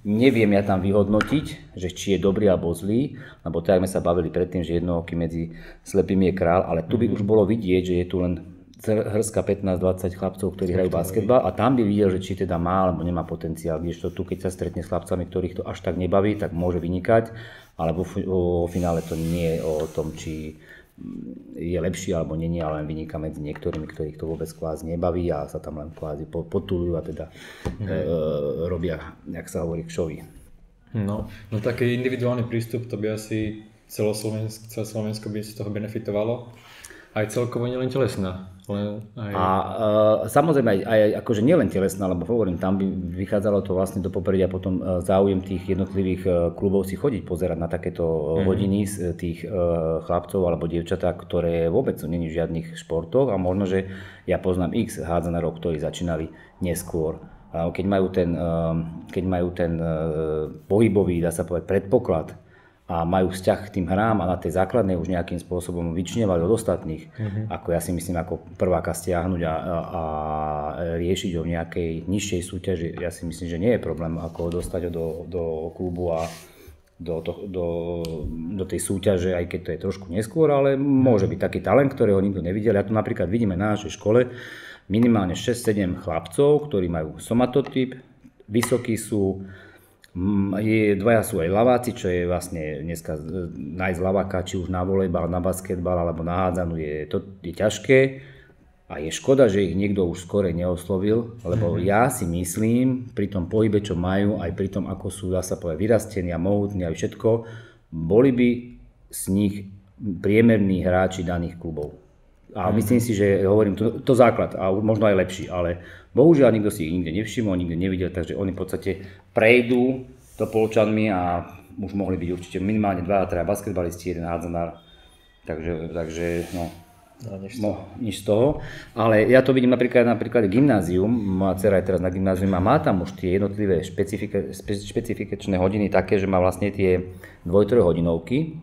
Speaker 2: Neviem ja tam vyhodnotiť, že či je dobrý alebo zlý, lebo tak sme sa bavili predtým, že jednooký medzi slepými je král, ale tu by už bolo vidieť, že je tu len hrstka 15-20 chlapcov, ktorí hrajú basketbal a tam by videl, že či teda má alebo nemá potenciál, kdežto tu keď sa stretne s chlapcami, ktorých to až tak nebaví, tak môže vynikať, ale vo finále to nie je o tom, či je lepší alebo nie, ale len vyniká medzi niektorými, ktorých to vôbec kvázi nebaví a sa tam len kvázi potulujú a teda robia, jak sa hovorí, kšovi.
Speaker 3: No taký individuálny prístup, to by asi celé Slovensko by z toho benefitovalo. Aj celkovo nielen telesná. A
Speaker 2: samozrejme aj akože nielen telesná, lebo hovorím, tam by vychádzalo to vlastne do popredia potom záujem tých jednotlivých klubov si chodiť pozerať na takéto hodiny z tých chlapcov alebo dievčatá, ktoré vôbec sú není v žiadnych športoch a možno, že ja poznám x hádzanárov, ktorí začínali neskôr. Keď majú ten pohybový, dá sa povedať, predpoklad a majú vzťah k tým hrám a na tej základnej už nejakým spôsobom vyčnievali od ostatných, ako ja si myslím, ako prváka stiahnuť a riešiť ho v nejakej nižšej súťaži. Ja si myslím, že nie je problém ako dostať ho do klubu a do tej súťaže, aj keď to je trošku neskôr, ale môže byť taký talent, ktorého nikto nevidel. Ja tu napríklad vidíme na našej škole minimálne 6-7 chlapcov, ktorí majú somatotyp, vysokí sú, dvaja sú aj ľaváci, čo je vlastne dneska nájsť ľaváka, či už na volejbal, na basketbal alebo na hádzanú je ťažké a je škoda, že ich niekto už skorej neoslovil, lebo ja si myslím, pri tom pohybe, čo majú, aj pri tom, ako sú, dá sa povedať, vyrastení a mohutní aj všetko, boli by z nich priemerní hráči daných klubov. A myslím si, že hovorím, to základ a možno aj lepší, ale bohužiaľ nikto si ich nikde nevšimol, nikde nevidel, takže oni v podstate prejdú Topolčanmi a už mohli byť určite minimálne 2-3 basketbalisti, jeden hádzanár. Takže no,
Speaker 3: No,
Speaker 2: nič z toho. Ale ja to vidím napríklad gymnázium. Moja dcera je teraz na gymnáziu a má tam už tie jednotlivé špecifikačné hodiny také, že má vlastne tie 2-3 hodinovky.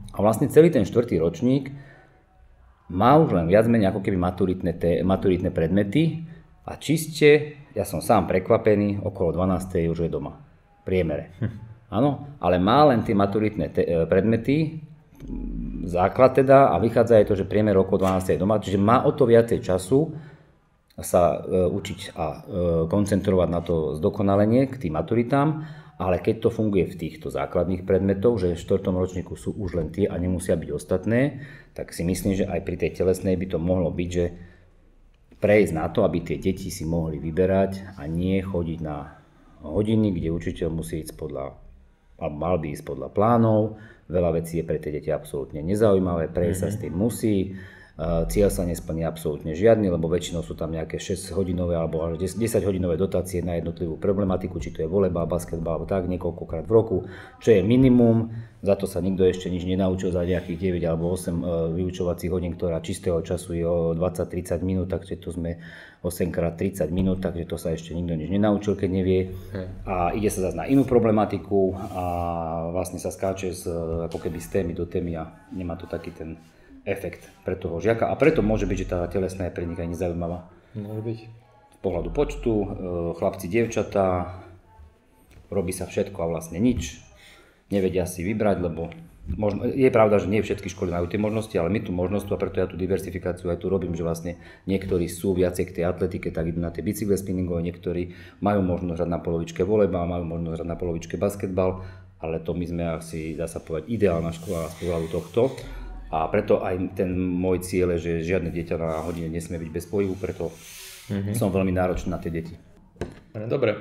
Speaker 2: A vlastne celý ten 4. ročník má už len viac menej ako keby maturitné predmety a čiste, ja som sám prekvapený, okolo 12. už je doma. V priemere. Áno, ale má len tie maturitné predmety, základ teda, a vychádza aj to, že priemer okolo 12. je doma, čiže má o to viacej času sa učiť a koncentrovať na to zdokonalenie k tým maturitám, ale keď to funguje v týchto základných predmetoch, že v 4. ročníku sú už len tie a nemusia byť ostatné, tak si myslím, že aj pri tej telesnej by to mohlo byť, že prejsť na to, aby tie deti si mohli vyberať a nie chodiť na hodiny, kde učiteľ musí ísť alebo mal by ísť podľa plánov. Veľa vecí je pre tie deti absolútne nezaujímavé, prejsť sa s tým musí. Cieľ sa nesplní absolútne žiadny, lebo väčšinou sú tam nejaké 6-hodinové alebo až 10-hodinové dotácie na jednotlivú problematiku, či to je volejbal, basketbal alebo tak, niekoľkokrát v roku, čo je minimum. Za to sa nikto ešte nič nenaučil za nejakých 9 alebo 8 vyučovacích hodín, ktorá čistého času je o 20-30 minút, takže to sme 8x30 minút, takže to sa ešte nikto nič nenaučil, keď nevie. A ide sa zase na inú problematiku a vlastne sa skáče ako keby z témy do témy a nemá to taký ten efekt pre toho žiaka a preto môže byť, že tá telesná je pre nich aj nezaujímavá.
Speaker 3: Môže byť.
Speaker 2: Z pohľadu počtu, chlapci, dievčatá, robí sa všetko a vlastne nič. Nevedia si vybrať, lebo je pravda, že nie všetky školy majú tie možnosti, ale my tú možnosť a preto ja tú diversifikáciu aj tu robím, že vlastne niektorí sú viacej k tej atletike, tak idú na tie bicykle spinningové, niektorí majú možnosť hrať na polovičke volejbal, majú možnosť hrať na polovičke basketbal, ale to my sme asi, dá sa povedať, ideálna škola z pohľadu tohto. A preto aj ten môj cieľ je, že žiadne dieťa na hodine nesmie byť bez pohybu, preto som veľmi náročný na tie deti.
Speaker 3: Dobre,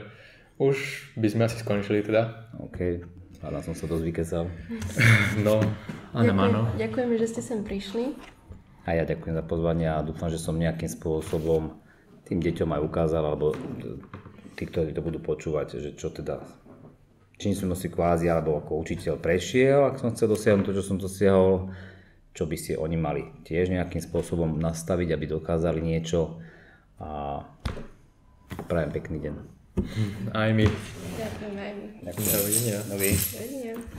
Speaker 3: už by sme asi skončili teda.
Speaker 2: OK, hádam som sa dosť vykesal.
Speaker 3: No, áno.
Speaker 1: Ďakujeme, že ste sem prišli.
Speaker 2: A ja ďakujem za pozvanie a dúfam, že som nejakým spôsobom tým deťom aj ukázal, alebo tí, ktorí to budú počúvať, že čo teda, čím som si kvázi, alebo ako učiteľ prešiel, ak som chcel dosiahnuť to, čo som dosiahol, čo by si oni mali tiež nejakým spôsobom nastaviť, aby dokázali niečo a prajem pekný deň.
Speaker 3: Aj my.
Speaker 1: Ďakujem aj my.
Speaker 2: Ďakujem.
Speaker 3: Dovidenia.
Speaker 2: Dovidenia.